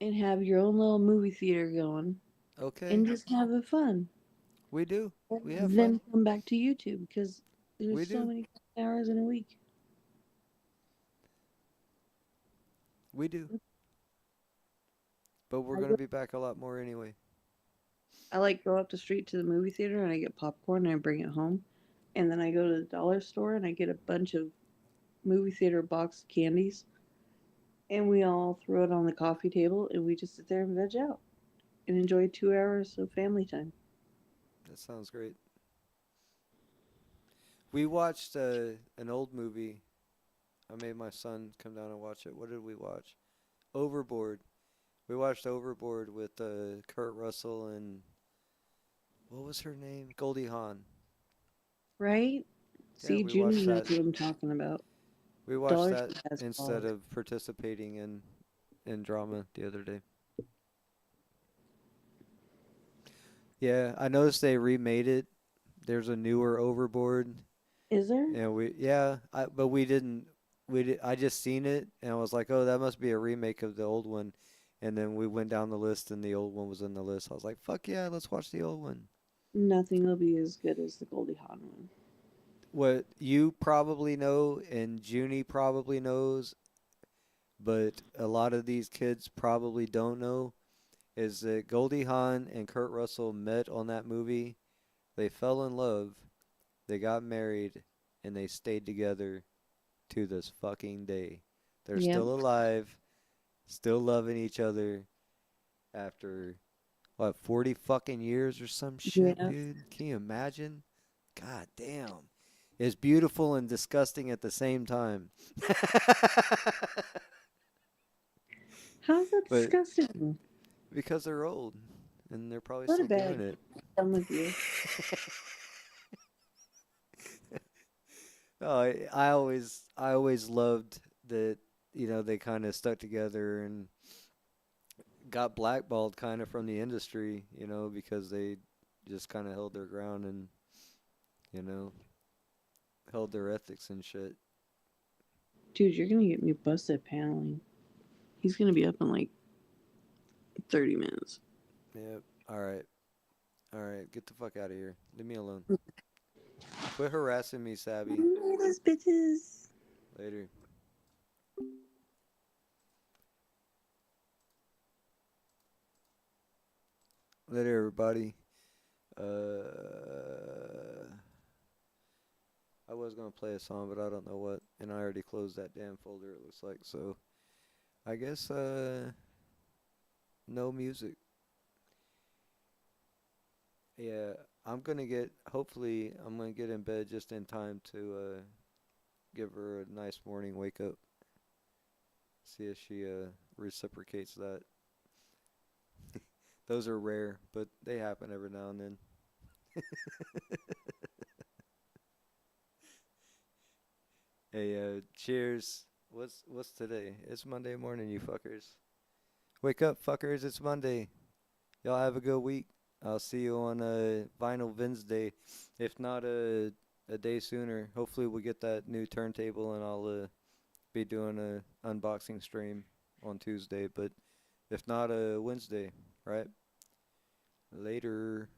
and have your own little movie theater going Okay, and just have the fun. we do. We have fun. Then come back to YouTube because there's We so do. many hours in a week. We do. But we're I, gonna be back a lot more anyway. I like go up the street to the movie theater and I get popcorn and I bring it home. And then I go to the dollar store and I get a bunch of movie theater box candies. And we all throw it on the coffee table and we just sit there and veg out and enjoy 2 hours of family time. That sounds great. We watched an old movie. I made my son come down and watch it. What did we watch? Overboard. We watched Overboard with Kurt Russell and what was her name? Goldie Hawn. Right? Yeah, See, we Junie watched knows that. what I'm talking about. We watched Dollar that Store has instead balls. of participating in drama the other day. Yeah, I noticed they remade it. There's a newer Overboard, Is there? and but we didn't. I just seen it, and I was like, oh, that must be a remake of the old one. And then we went down the list, and the old one was in the list. I was like, fuck yeah, let's watch the old one. Nothing will be as good as the Goldie Hawn one. What you probably know, and Junie probably knows, but a lot of these kids probably don't know, is that Goldie Hawn and Kurt Russell met on that movie. They fell in love, they got married, and they stayed together to this fucking day. They're Yep. still alive, still loving each other after what 40 fucking years or some shit, Yeah. dude. Can you imagine? God damn. It's beautiful and disgusting at the same time. How's that But disgusting? because they're old and they're probably Go to still doing bed. it. Done with you. Oh, I always loved that, they kind of stuck together and got blackballed kind of from the industry, because they just kind of held their ground and, you know, held their ethics and shit. Dude, you're gonna get me busted paneling. He's gonna be up in like 30 minutes. Yep. All right. All right. Get the fuck out of here. Leave me alone. Quit harassing me, Sabby. Those bitches. Later. Later, everybody. I was gonna play a song, but I don't know what, and I already closed that damn folder. It looks like so. I guess no music. Yeah, I'm gonna get. Hopefully, I'm gonna get in bed just in time to give her a nice morning wake up. See if she reciprocates that. Those are rare, but they happen every now and then. Hey, cheers. What's today? It's Monday morning, you fuckers. Wake up, fuckers. It's Monday. Y'all have a good week. I'll see you on Vinyl Wednesday, if not a day sooner. Hopefully, we'll get that new turntable, and I'll be doing a unboxing stream on Tuesday. But if not, Wednesday, right? Later.